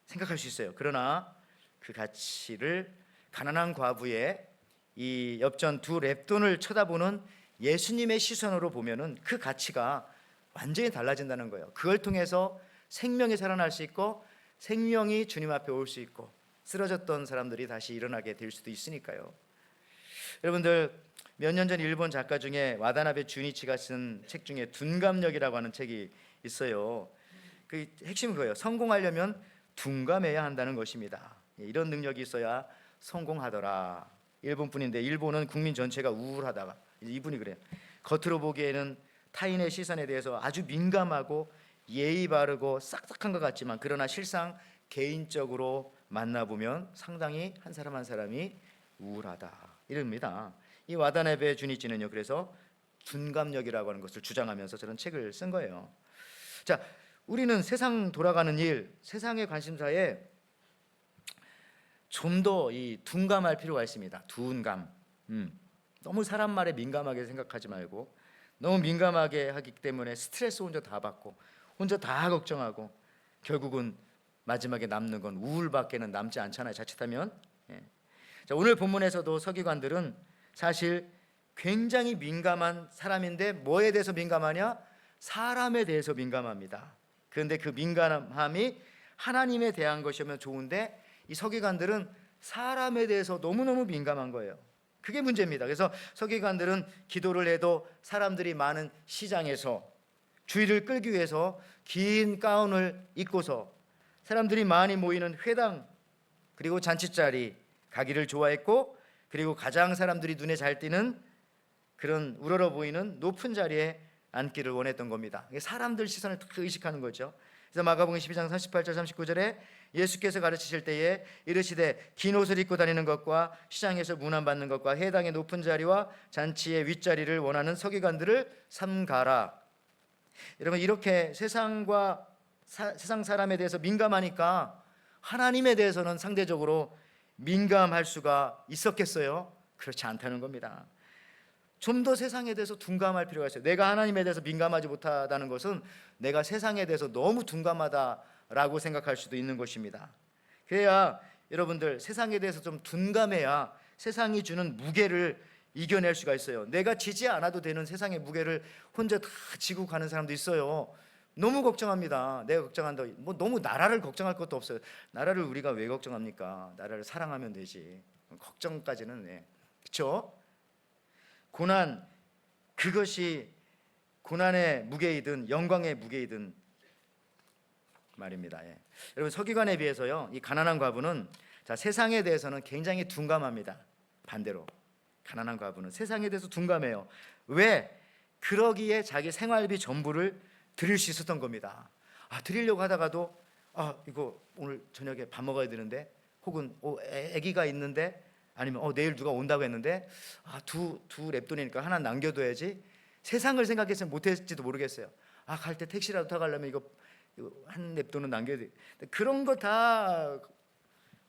생각할 수 있어요. 그러나 그 가치를 가난한 과부의 이 엽전 2렙돈을 쳐다보는 예수님의 시선으로 보면은 그 가치가 완전히 달라진다는 거예요. 그걸 통해서 생명이 살아날 수 있고 생명이 주님 앞에 올 수 있고 쓰러졌던 사람들이 다시 일어나게 될 수도 있으니까요. 여러분들 몇 년 전 일본 작가 중에 와다나베 주니치가 쓴 책 중에 둔감력이라고 하는 책이 있어요. 그 핵심은 그거예요. 성공하려면 둔감해야 한다는 것입니다. 이런 능력이 있어야 성공하더라. 일본 분인데 일본은 국민 전체가 우울하다가 이분이 그래요. 겉으로 보기에는 타인의 시선에 대해서 아주 민감하고 예의 바르고 싹싹한 것 같지만 그러나 실상 개인적으로 만나보면 상당히 한 사람 한 사람이 우울하다 이럽니다. 이 와다나베 주니치는요 그래서 둔감력이라고 하는 것을 주장하면서 저런 책을 쓴 거예요. 자, 우리는 세상 돌아가는 일, 세상의 관심사에 좀 더 이 둔감할 필요가 있습니다. 둔감. 너무 사람 말에 민감하게 생각하지 말고 너무 민감하게 하기 때문에 스트레스 혼자 다 받고 혼자 다 걱정하고 결국은 마지막에 남는 건 우울밖에는 남지 않잖아요. 자칫하면. 자, 오늘 본문에서도 서기관들은 사실 굉장히 민감한 사람인데 뭐에 대해서 민감하냐? 사람에 대해서 민감합니다. 그런데 그 민감함이 하나님에 대한 것이면 좋은데 이 서기관들은 사람에 대해서 너무너무 민감한 거예요. 그게 문제입니다. 그래서 서기관들은 기도를 해도 사람들이 많은 시장에서 주의를 끌기 위해서 긴 가운을 입고서 사람들이 많이 모이는 회당 그리고 잔치자리 가기를 좋아했고, 그리고 가장 사람들이 눈에 잘 띄는 그런 우러러 보이는 높은 자리에 앉기를 원했던 겁니다. 사람들 시선을 딱 의식하는 거죠. 그래서 마가복음 12장 38절 39절에 예수께서 가르치실 때에 이르시되 긴 옷을 입고 다니는 것과 시장에서 문안받는 것과 해당의 높은 자리와 잔치의 윗자리를 원하는 서기관들을 삼가라. 여러분, 이렇게 세상 사람에 대해서 민감하니까 하나님에 대해서는 상대적으로 민감할 수가 있었겠어요? 그렇지 않다는 겁니다. 좀 더 세상에 대해서 둔감할 필요가 있어요. 내가 하나님에 대해서 민감하지 못하다는 것은 내가 세상에 대해서 너무 둔감하다라고 생각할 수도 있는 것입니다. 그래야 여러분들 세상에 대해서 좀 둔감해야 세상이 주는 무게를 이겨낼 수가 있어요. 내가 지지 않아도 되는 세상의 무게를 혼자 다 지고 가는 사람도 있어요. 너무 걱정합니다. 내가 걱정한다. 뭐 너무 나라를 걱정할 것도 없어요. 나라를 우리가 왜 걱정합니까? 나라를 사랑하면 되지. 걱정까지는 그렇죠? 고난, 그것이 고난의 무게이든 영광의 무게이든 말입니다. 여러분, 서기관에 비해서요, 이 가난한 과부는 세상에 대해서는 굉장히 둔감합니다. 반대로 가난한 과부는 세상에 대해서 둔감해요. 왜? 그러기에 자기 생활비 전부를 드릴 수 있었던 겁니다. 드리려고 하다가도 이거 오늘 저녁에 밥 먹어야 되는데, 혹은 아기가 있는데, 아니면 내일 누가 온다고 했는데 두 랩돈이니까 하나 남겨둬야지. 세상을 생각했으면 못했지도 모르겠어요. 갈 때 택시라도 타고 가려면 이거 한 랩돈은 남겨야 돼. 그런 거 다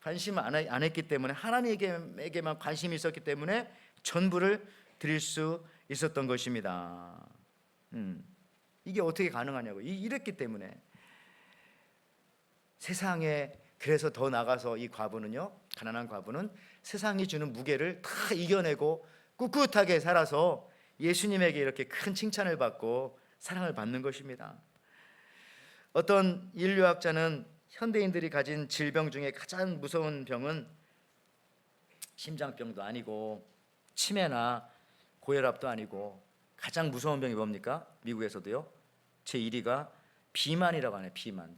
관심 안 했기 때문에, 하나님에게만 관심이 있었기 때문에 전부를 드릴 수 있었던 것입니다. 이게 어떻게 가능하냐고. 이랬기 때문에 세상에, 그래서 더 나가서 이 과부는요, 가난한 과부는 세상이 주는 무게를 다 이겨내고 꿋꿋하게 살아서 예수님에게 이렇게 큰 칭찬을 받고 사랑을 받는 것입니다. 어떤 인류학자는 현대인들이 가진 질병 중에 가장 무서운 병은 심장병도 아니고 치매나 고혈압도 아니고 가장 무서운 병이 뭡니까? 미국에서도요, 제1위가 비만이라고 하네요.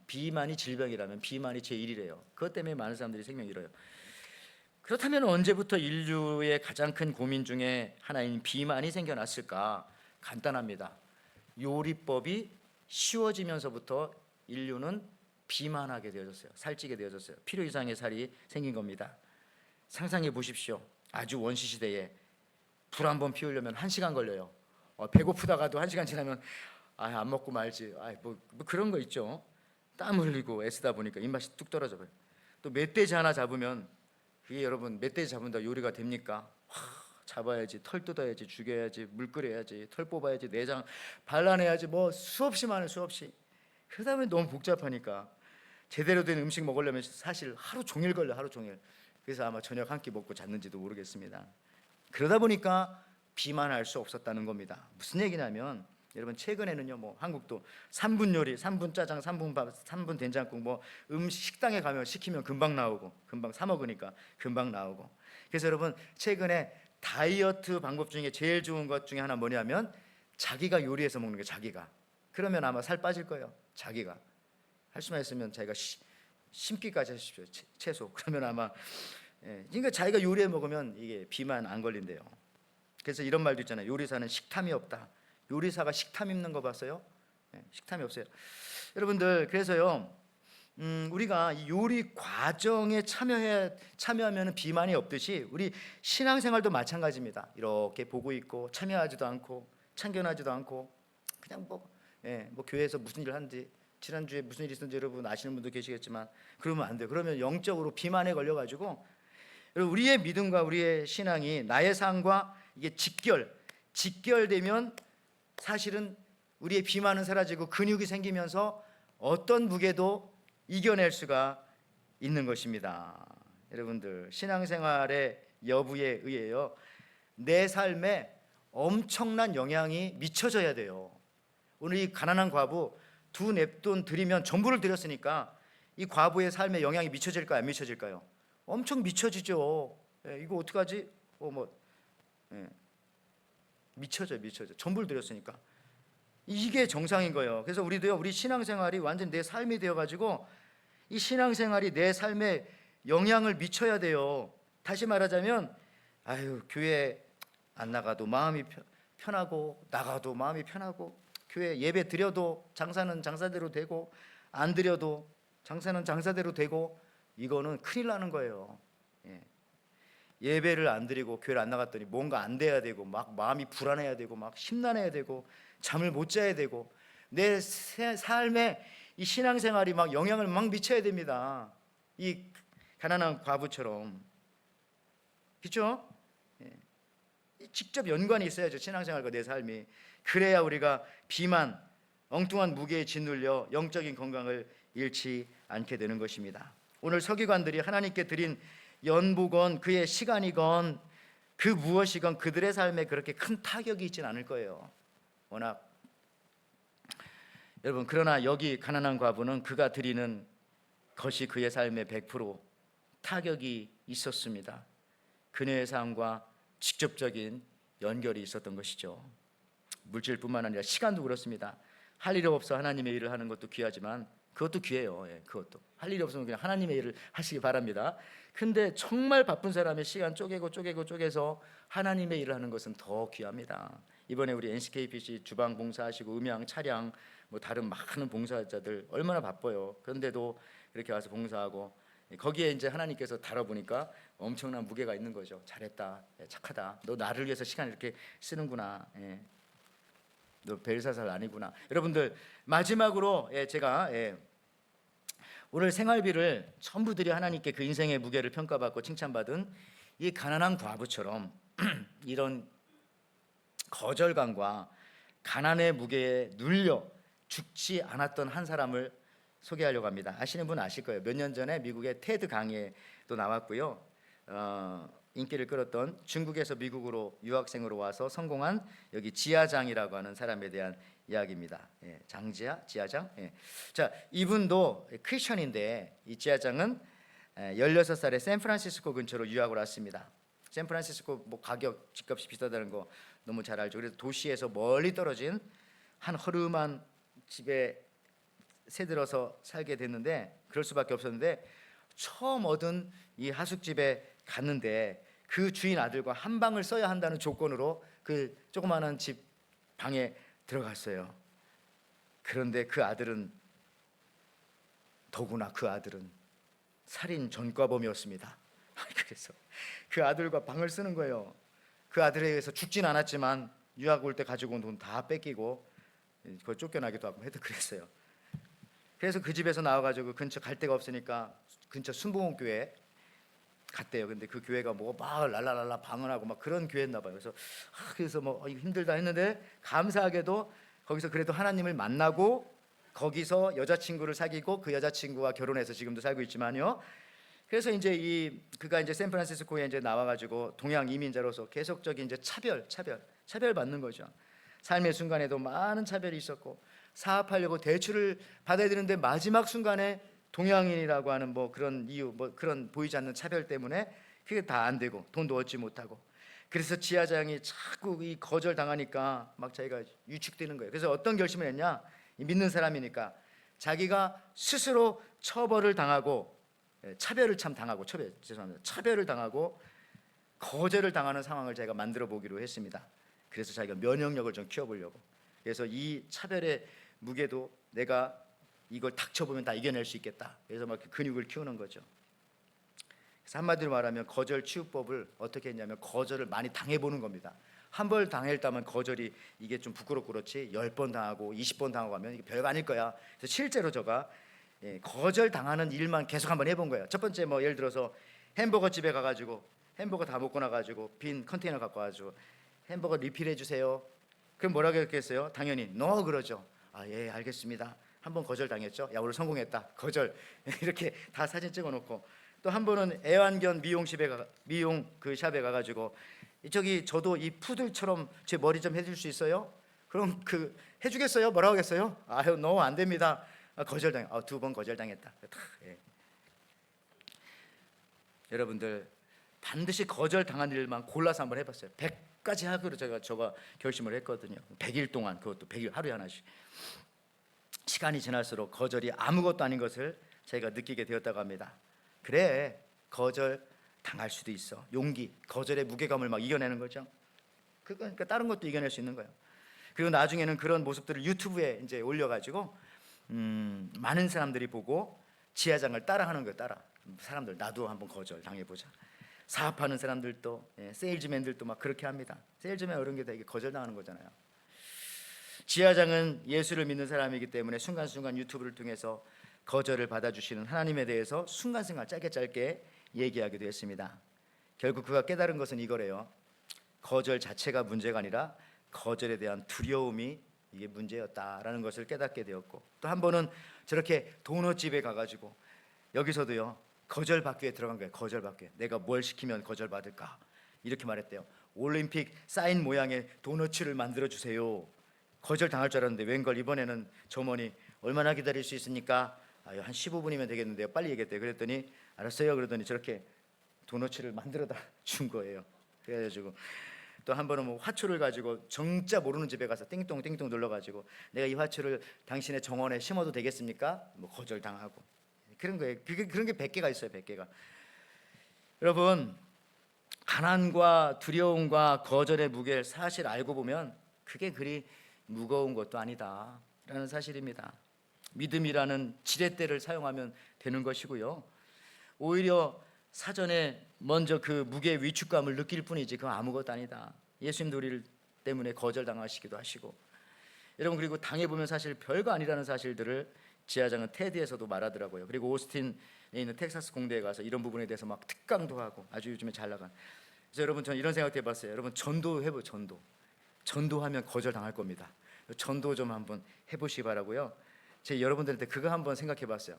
비만이 질병이라면 비만이 제1위래요. 그것 때문에 많은 사람들이 생명 잃어요. 그렇다면 언제부터 인류의 가장 큰 고민 중에 하나인 비만이 생겨났을까? 간단합니다. 요리법이 쉬워지면서부터 인류는 비만하게 되어졌어요. 살찌게 되어졌어요. 필요 이상의 살이 생긴 겁니다. 상상해 보십시오. 아주 원시 시대에 불 한 번 피우려면 1시간 걸려요. 배고프다가도 1시간 지나면 안 먹고 말지. 뭐 그런 거 있죠. 땀 흘리고 애쓰다 보니까 입맛이 뚝 떨어져 버려요. 또 멧돼지 하나 잡으면, 그게 여러분, 멧돼지 잡는다 요리가 됩니까? 잡아야지, 털 뜯어야지, 죽여야지, 물 끓여야지, 털 뽑아야지, 내장 발라내야지, 뭐 수없이 많은 수없이. 그러다 보면 너무 복잡하니까 제대로 된 음식 먹으려면 사실 하루 종일 걸려, 하루 종일. 그래서 아마 저녁 한 끼 먹고 잤는지도 모르겠습니다. 그러다 보니까 비만할 수 없었다는 겁니다. 무슨 얘기냐면, 여러분, 최근에는요, 뭐 한국도 3분 요리, 3분 짜장, 3분 밥, 3분 된장국, 뭐 식당에 가면 시키면 금방 나오고, 금방 사 먹으니까 금방 나오고. 그래서 여러분, 최근에 다이어트 방법 중에 제일 좋은 것 중에 하나 뭐냐면 자기가 요리해서 먹는 게, 자기가. 그러면 아마 살 빠질 거예요. 자기가 할 수만 있으면 자기가 심기까지 하십시오. 채소. 그러면 아마 그러니까 자기가 요리해 먹으면 이게 비만 안 걸린대요. 그래서 이런 말도 있잖아요. 요리사는 식탐이 없다. 요리사가 식탐 있는 거 봤어요? 식탐이 없어요. 여러분들, 그래서요, 우리가 이 요리 과정에 참여하면 비만이 없듯이 우리 신앙생활도 마찬가지입니다. 이렇게 보고 있고 참여하지도 않고 참견하지도 않고 그냥 뭐 교회에서 무슨 일을 하는지, 지난주에 무슨 일이 있었는지 여러분 아시는 분도 계시겠지만 그러면 안 돼요. 그러면 영적으로 비만에 걸려가지고, 우리의 믿음과 우리의 신앙이 나의 삶과 이게 직결되면 사실은 우리의 비만은 사라지고 근육이 생기면서 어떤 무게도 이겨낼 수가 있는 것입니다. 여러분들, 신앙생활의 여부에 의해요, 내 삶에 엄청난 영향이 미쳐져야 돼요. 오늘 이 가난한 과부 2냅돈 드리면 전부를 드렸으니까 이 과부의 삶에 영향이 미쳐질까요, 안 미쳐질까요? 엄청 미쳐지죠. 이거 어떡하지? 미쳐져. 전부를 드렸으니까. 이게 정상인 거예요. 그래서 우리도요, 우리 신앙생활이 완전 내 삶이 되어가지고 이 신앙생활이 내 삶에 영향을 미쳐야 돼요. 다시 말하자면 교회 안 나가도 마음이 편하고 나가도 마음이 편하고 교회 예배 드려도 장사는 장사대로 되고 안 드려도 장사는 장사대로 되고 이거는 큰일 나는 거예요. 예배를 안 드리고 교회를 안 나갔더니 뭔가 안 돼야 되고 막 마음이 불안해야 되고 막 심란해야 되고 잠을 못 자야 되고 내 삶에 이 신앙생활이 막 영향을 막 미쳐야 됩니다. 이 가난한 과부처럼. 그렇죠? 직접 연관이 있어야죠. 신앙생활과 내 삶이. 그래야 우리가 비만, 엉뚱한 무게에 짓눌려 영적인 건강을 잃지 않게 되는 것입니다. 오늘 서기관들이 하나님께 드린 연보건 그의 시간이건 그 무엇이건 그들의 삶에 그렇게 큰 타격이 있진 않을 거예요. 워낙 여러분, 그러나 여기 가난한 과부는 그가 드리는 것이 그의 삶에 100% 타격이 있었습니다. 그녀의 삶과 직접적인 연결이 있었던 것이죠. 물질뿐만 아니라 시간도 그렇습니다. 할 일 없어 하나님의 일을 하는 것도 귀하지만 그것도 귀해요. 그것도 할 일이 없으면 그냥 하나님의 일을 하시기 바랍니다. 근데 정말 바쁜 사람의 시간 쪼개서 하나님의 일을 하는 것은 더 귀합니다. 이번에 우리 NCKPC 주방 봉사하시고 음향, 차량, 뭐 다른 많은 봉사자들 얼마나 바빠요. 그런데도 이렇게 와서 봉사하고 거기에 이제 하나님께서 다뤄보니까 엄청난 무게가 있는 거죠. 잘했다, 착하다, 너 나를 위해서 시간 이렇게 쓰는구나, 너 벨사살 아니구나. 여러분들, 마지막으로 제가 오늘 생활비를 전부 들여 하나님께 그 인생의 무게를 평가받고 칭찬받은 이 가난한 과부처럼 이런 거절감과 가난의 무게에 눌려 죽지 않았던 한 사람을 소개하려고 합니다. 아시는 분 아실 거예요. 몇 년 전에 미국의 테드 강의에도 나왔고요. 인기를 끌었던 중국에서 미국으로 유학생으로 와서 성공한 여기 지하장이라고 하는 사람에 대한 이야기입니다. 장지하, 지하장. 자, 이분도 크리스천인데 이 지하장은 16살에 샌프란시스코 근처로 유학을 왔습니다. 샌프란시스코 뭐 가격 집값이 비싸다는 거 너무 잘 알죠. 그래서 도시에서 멀리 떨어진 한 허름한 집에 새들어서 살게 됐는데 그럴 수밖에 없었는데 처음 얻은 이 하숙집에 갔는데 그 주인 아들과 한 방을 써야 한다는 조건으로 그 조그마한 집 방에 들어갔어요. 그런데 그 아들은 더구나 그 아들은 살인 전과범이었습니다. 그래서 그 아들과 방을 쓰는 거예요. 그 아들에 의해서 죽진 않았지만 유학 올 때 가지고 온 돈 다 뺏기고 그걸 쫓겨나기도 하고 하여튼 그랬어요. 그래서 그 집에서 나와가지고 근처 갈 데가 없으니까 근처 순복음교회 갔대요. 근데 그 교회가 뭐 막 랄랄랄라 방언하고 막 그런 교회였나 봐요. 그래서 뭐 힘들다 했는데 감사하게도 거기서 그래도 하나님을 만나고 거기서 여자친구를 사귀고 그 여자친구와 결혼해서 지금도 살고 있지만요. 그래서 이제 그가 이제 샌프란시스코에 이제 나와가지고 동양 이민자로서 계속적인 이제 차별 받는 거죠. 삶의 순간에도 많은 차별이 있었고 사업하려고 대출을 받아야 되는데 마지막 순간에 동양인이라고 하는 뭐 그런 이유, 뭐 그런 보이지 않는 차별 때문에 그게 다 안 되고 돈도 얻지 못하고 그래서 지하장이 자꾸 이 거절 당하니까 막 자기가 위축되는 거예요. 그래서 어떤 결심을 했냐? 믿는 사람이니까 자기가 스스로 처벌을 당하고 차별을 차별을 당하고 거절을 당하는 상황을 자기가 만들어 보기로 했습니다. 그래서 자기가 면역력을 좀 키워보려고. 그래서 이 차별의 무게도 내가 이걸 닥쳐보면 다 이겨낼 수 있겠다. 그래서 막 근육을 키우는 거죠. 그래서 한마디로 말하면 거절 치유법을 어떻게 했냐면 거절을 많이 당해보는 겁니다. 한 번 당했다면 거절이 이게 좀 부끄럽고 그렇지 10번 당하고 20번 당하고 하면 이게 별거 아닐 거야. 그래서 실제로 제가 거절 당하는 일만 계속 한번 해본 거예요. 첫 번째 뭐 예를 들어서 햄버거 집에 가가지고 햄버거 다 먹고 나가지고 빈 컨테이너 갖고 와가지고 햄버거 리필해 주세요. 그럼 뭐라고 했겠어요? 당연히 no 그러죠. 예 알겠습니다. 한 번 거절 당했죠. 야 오늘 성공했다. 거절. 이렇게 다 사진 찍어놓고 또 한 번은 애완견 미용 그 샵에 가가지고 저기 저도 이 푸들처럼 제 머리 좀 해줄 수 있어요? 그럼 그 해주겠어요? 뭐라고 하겠어요? 아유 no 안 됩니다. 거절당. 2번 거절당했다. 여러분들 반드시 거절당한 일만 골라서 한번 해봤어요. 100가지 하기로 제가 결심을 했거든요. 100일 동안 그것도 100일 하루에 하나씩. 시간이 지날수록 거절이 아무것도 아닌 것을 제가 느끼게 되었다고 합니다. 그래 거절 당할 수도 있어. 용기, 거절의 무게감을 막 이겨내는 거죠. 그러니까 다른 것도 이겨낼 수 있는 거예요. 그리고 나중에는 그런 모습들을 유튜브에 이제 올려가지고 많은 사람들이 보고 지하장을 따라하는 거예요. 따라 사람들 나도 한번 거절 당해보자. 사업하는 사람들도 세일즈맨들도 막 그렇게 합니다. 세일즈맨 이런 게 다 이게 거절당하는 거잖아요. 지하장은 예수를 믿는 사람이기 때문에 순간순간 유튜브를 통해서 거절을 받아주시는 하나님에 대해서 순간순간 짧게 얘기하기도 했습니다. 결국 그가 깨달은 것은 이거래요. 거절 자체가 문제가 아니라 거절에 대한 두려움이 이게 문제였다라는 것을 깨닫게 되었고, 또 한 번은 저렇게 도넛집에 가가지고 여기서도요 거절받기에 들어간 거예요. 거절받기. 내가 뭘 시키면 거절받을까? 이렇게 말했대요. 올림픽 사인 모양의 도넛을 만들어 주세요. 거절 당할 줄 알았는데 웬걸 이번에는 점원이 얼마나 기다릴 수 있습니까? 한 15분이면 되겠는데요. 빨리 얘기했대요. 그랬더니 알았어요. 그러더니 저렇게 도넛을 만들어다 준 거예요. 그래가지고 또 한 번은 뭐 화초를 가지고 정자 모르는 집에 가서 띵동 눌러가지고 내가 이 화초를 당신의 정원에 심어도 되겠습니까? 뭐 거절 당하고 그런 거예요. 그런 게 100개가 있어요. 100개가. 여러분, 가난과 두려움과 거절의 무게를 사실 알고 보면 그게 그리 무거운 것도 아니다라는 사실입니다. 믿음이라는 지렛대를 사용하면 되는 것이고요. 오히려 사전에 먼저 그 무게의 위축감을 느낄 뿐이지 그건 아무것도 아니다. 예수님도 우리를 때문에 거절당하시기도 하시고, 여러분 그리고 당해보면 사실 별거 아니라는 사실들을 지하장은 테드에서도 말하더라고요. 그리고 오스틴에 있는 텍사스 공대에 가서 이런 부분에 대해서 막 특강도 하고 아주 요즘에 잘 나간. 그래서 여러분 저는 이런 생각도 해봤어요. 여러분 전도 해보. 전도하면 거절당할 겁니다. 전도 좀 한번 해보시기 바라고요. 제가 여러분들한테 그거 한번 생각해봤어요.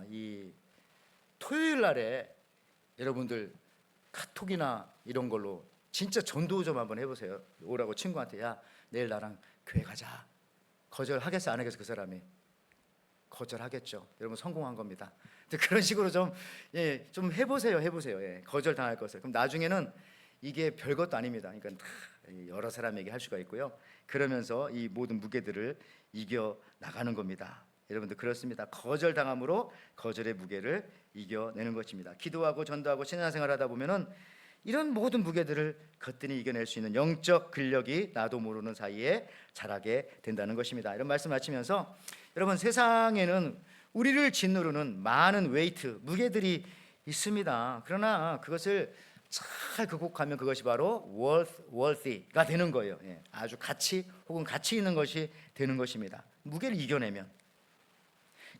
이 토요일 날에 여러분들 카톡이나 이런 걸로 진짜 전도 좀 한번 해보세요. 오라고 친구한테 야 내일 나랑 교회 가자. 거절하겠어 안 하겠어? 그 사람이 거절하겠죠. 여러분 성공한 겁니다. 그런 식으로 좀 해보세요. 거절 당할 것을. 그럼 나중에는 이게 별것도 아닙니다. 그러니까 여러 사람에게 할 수가 있고요. 그러면서 이 모든 무게들을 이겨 나가는 겁니다. 여러분들 그렇습니다. 거절 당함으로 거절의 무게를 이겨내는 것입니다. 기도하고 전도하고 신앙생활하다 보면은 이런 모든 무게들을 거뜬히 이겨낼 수 있는 영적 근력이 나도 모르는 사이에 자라게 된다는 것입니다. 이런 말씀 마치면서 여러분 세상에는 우리를 짓누르는 많은 웨이트, 무게들이 있습니다. 그러나 그것을 잘 극복하면 그것이 바로 worthy가 되는 거예요. 아주 가치 혹은 가치 있는 것이 되는 것입니다. 무게를 이겨내면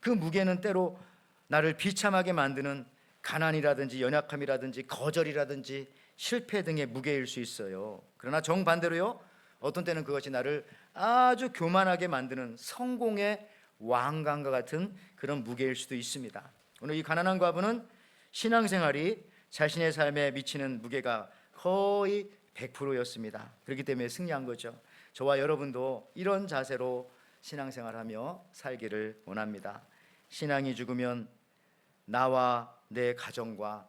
그 무게는 때로 나를 비참하게 만드는 가난이라든지 연약함이라든지 거절이라든지 실패 등의 무게일 수 있어요. 그러나 정반대로요, 어떤 때는 그것이 나를 아주 교만하게 만드는 성공의 왕관과 같은 그런 무게일 수도 있습니다. 오늘 이 가난한 과부는 신앙생활이 자신의 삶에 미치는 무게가 거의 100%였습니다. 그렇기 때문에 승리한 거죠. 저와 여러분도 이런 자세로 신앙생활하며 살기를 원합니다. 신앙이 죽으면 나와 내 가정과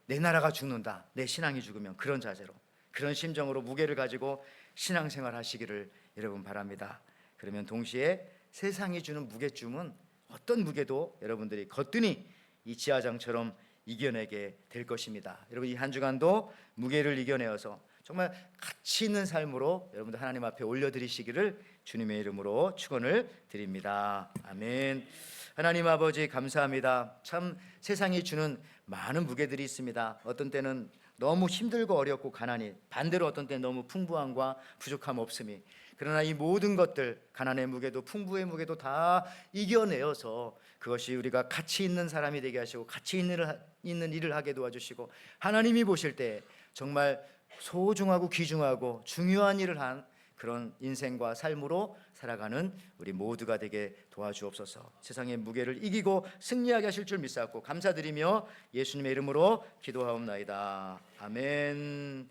내 나라가 죽는다. 내 신앙이 죽으면 그런 자세로, 그런 심정으로 무게를 가지고 신앙생활 하시기를 여러분 바랍니다. 그러면 동시에 세상이 주는 무게쯤은 어떤 무게도 여러분들이 거뜬히 이 지하장처럼 이겨내게 될 것입니다. 여러분 이 한 주간도 무게를 이겨내어서 정말 가치 있는 삶으로 여러분들 하나님 앞에 올려드리시기를 주님의 이름으로 축원을 드립니다. 아멘. 하나님 아버지 감사합니다. 참 세상이 주는 많은 무게들이 있습니다. 어떤 때는 너무 힘들고 어렵고 가난이, 반대로 어떤 때는 너무 풍부함과 부족함 없음이. 그러나 이 모든 것들, 가난의 무게도 풍부의 무게도 다 이겨내어서 그것이 우리가 가치 있는 사람이 되게 하시고 가치 있는 일을 하게 도와주시고 하나님이 보실 때 정말 소중하고 귀중하고 중요한 일을 한 그런 인생과 삶으로 살아가는 우리 모두가 되게 도와주옵소서. 세상의 무게를 이기고 승리하게 하실 줄 믿사옵고 감사드리며 예수님의 이름으로 기도하옵나이다. 아멘.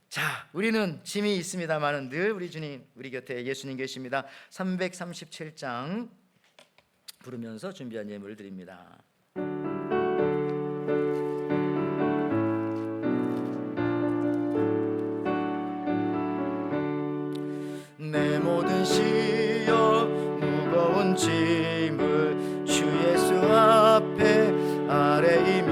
자, 우리는 짐이 있습니다만은 늘 우리 주님, 우리 곁에 예수님 계십니다. 337장 부르면서 준비한 예물을 드립니다. 내 모든 시여 무거운 짐을 주 예수 앞에 아뢰이며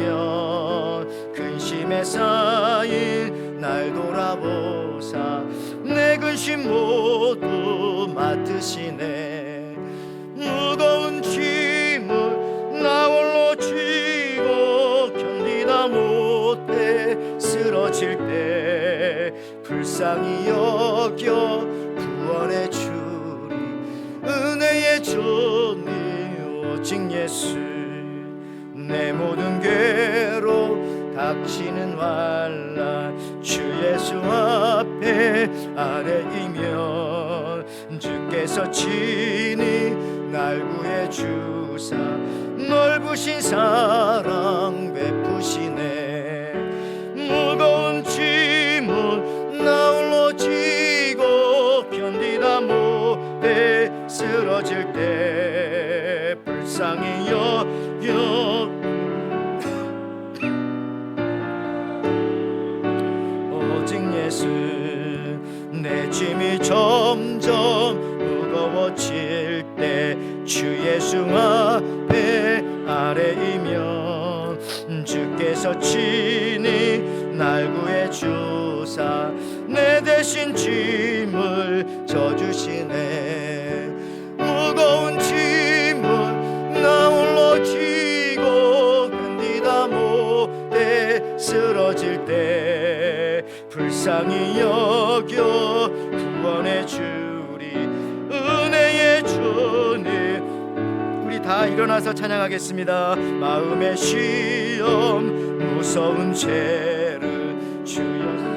모두 맡으시네. 무거운 짐을 나 홀로 지고 견디다 못해 쓰러질 때 불쌍히 여겨 구원해 주리. 은혜의 존이 오직 예수. 내 모든 괴로 닥치는 환난 주 예수 앞에 아뢰이면 주께서 친히 날 구해 주사 넓으신 사랑 베푸시네. 무거운 짐을 나 홀로 지고 견디다 못해 쓰러질 때 불쌍히 여겨 오직 예수. 내 짐이 점점 무거워질 때 주 예수 앞에 아뢰이면 주께서 친히 날 구해 주사 내 대신 짐을 져주시네. 무거운 짐을 나 홀로 지고 견디다 못해 쓰러질 때 불쌍히 여겨 구원해 주리. 은혜의 주님. 우리 다 일어나서 찬양하겠습니다. 마음의 시험 무서운 죄를 주여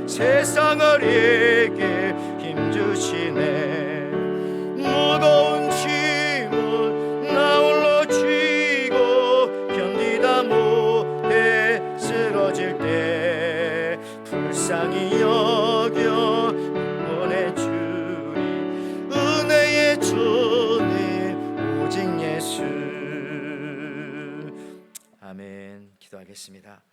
세상을 이길 힘주시네. 무거운 짐을 나 홀로 지고 견디다 못해 쓰러질 때 불쌍히 여겨 구원해 주리. 은혜의 주님 오직 예수. 아멘. 기도하겠습니다.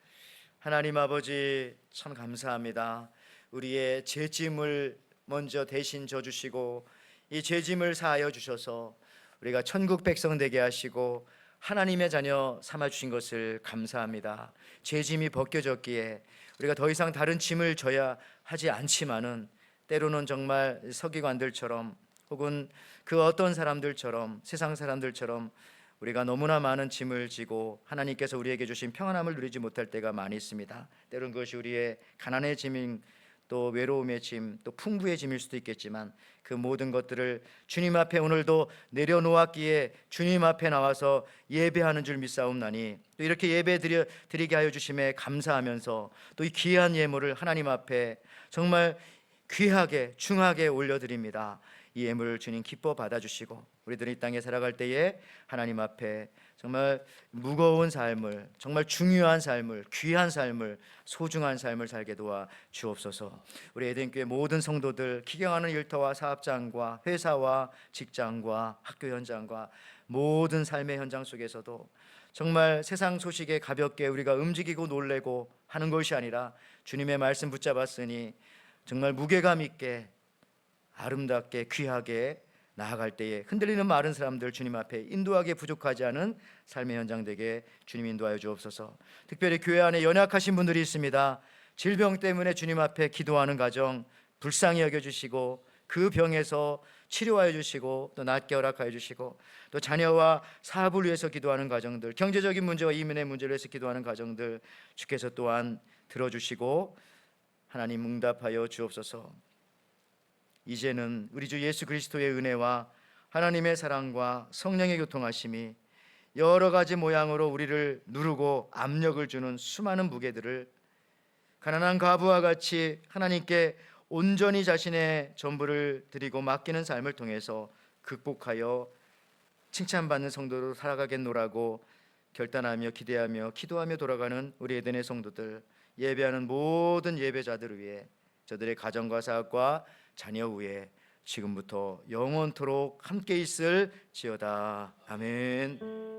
하나님 아버지 참 감사합니다. 우리의 죄짐을 먼저 대신 져주시고 이 죄짐을 사하여 주셔서 우리가 천국 백성 되게 하시고 하나님의 자녀 삼아주신 것을 감사합니다. 죄짐이 벗겨졌기에 우리가 더 이상 다른 짐을 져야 하지 않지만은 때로는 정말 서기관들처럼 혹은 그 어떤 사람들처럼 세상 사람들처럼 우리가 너무나 많은 짐을 지고 하나님께서 우리에게 주신 평안함을 누리지 못할 때가 많이 있습니다. 때로는 그것이 우리의 가난의 짐인 또 외로움의 짐, 또 풍부의 짐일 수도 있겠지만 그 모든 것들을 주님 앞에 오늘도 내려놓았기에 주님 앞에 나와서 예배하는 줄 믿사옵나니 또 이렇게 예배 드리게 하여 주심에 감사하면서 또 이 귀한 예물을 하나님 앞에 정말 귀하게 중하게 올려드립니다. 이 예물을 주님 기뻐 받아주시고 우리들이 이 땅에 살아갈 때에 하나님 앞에 정말 무거운 삶을, 정말 중요한 삶을, 귀한 삶을, 소중한 삶을 살게 도와 주옵소서. 우리 에덴교회 모든 성도들 기경하는 일터와 사업장과 회사와 직장과 학교 현장과 모든 삶의 현장 속에서도 정말 세상 소식에 가볍게 우리가 움직이고 놀래고 하는 것이 아니라 주님의 말씀 붙잡았으니 정말 무게감 있게 아름답게 귀하게 나아갈 때에 흔들리는 마른 사람들 주님 앞에 인도하게 부족하지 않은 삶의 현장 되게 주님 인도하여 주옵소서. 특별히 교회 안에 연약하신 분들이 있습니다. 질병 때문에 주님 앞에 기도하는 가정 불쌍히 여겨주시고 그 병에서 치료하여 주시고 또 낫게 허락하여 주시고 또 자녀와 사업을 위해서 기도하는 가정들, 경제적인 문제와 이민의 문제를 위해서 기도하는 가정들 주께서 또한 들어주시고 하나님 응답하여 주옵소서. 이제는 우리 주 예수 그리스도의 은혜와 하나님의 사랑과 성령의 교통하심이 여러 가지 모양으로 우리를 누르고 압력을 주는 수많은 무게들을 가난한 과부와 같이 하나님께 온전히 자신의 전부를 드리고 맡기는 삶을 통해서 극복하여 칭찬받는 성도로 살아가겠노라고 결단하며 기대하며 기도하며 돌아가는 우리 에덴의 성도들, 예배하는 모든 예배자들을 위해 저들의 가정과 사업과 자녀 위에 지금부터 영원토록 함께 있을 지어다. 아멘.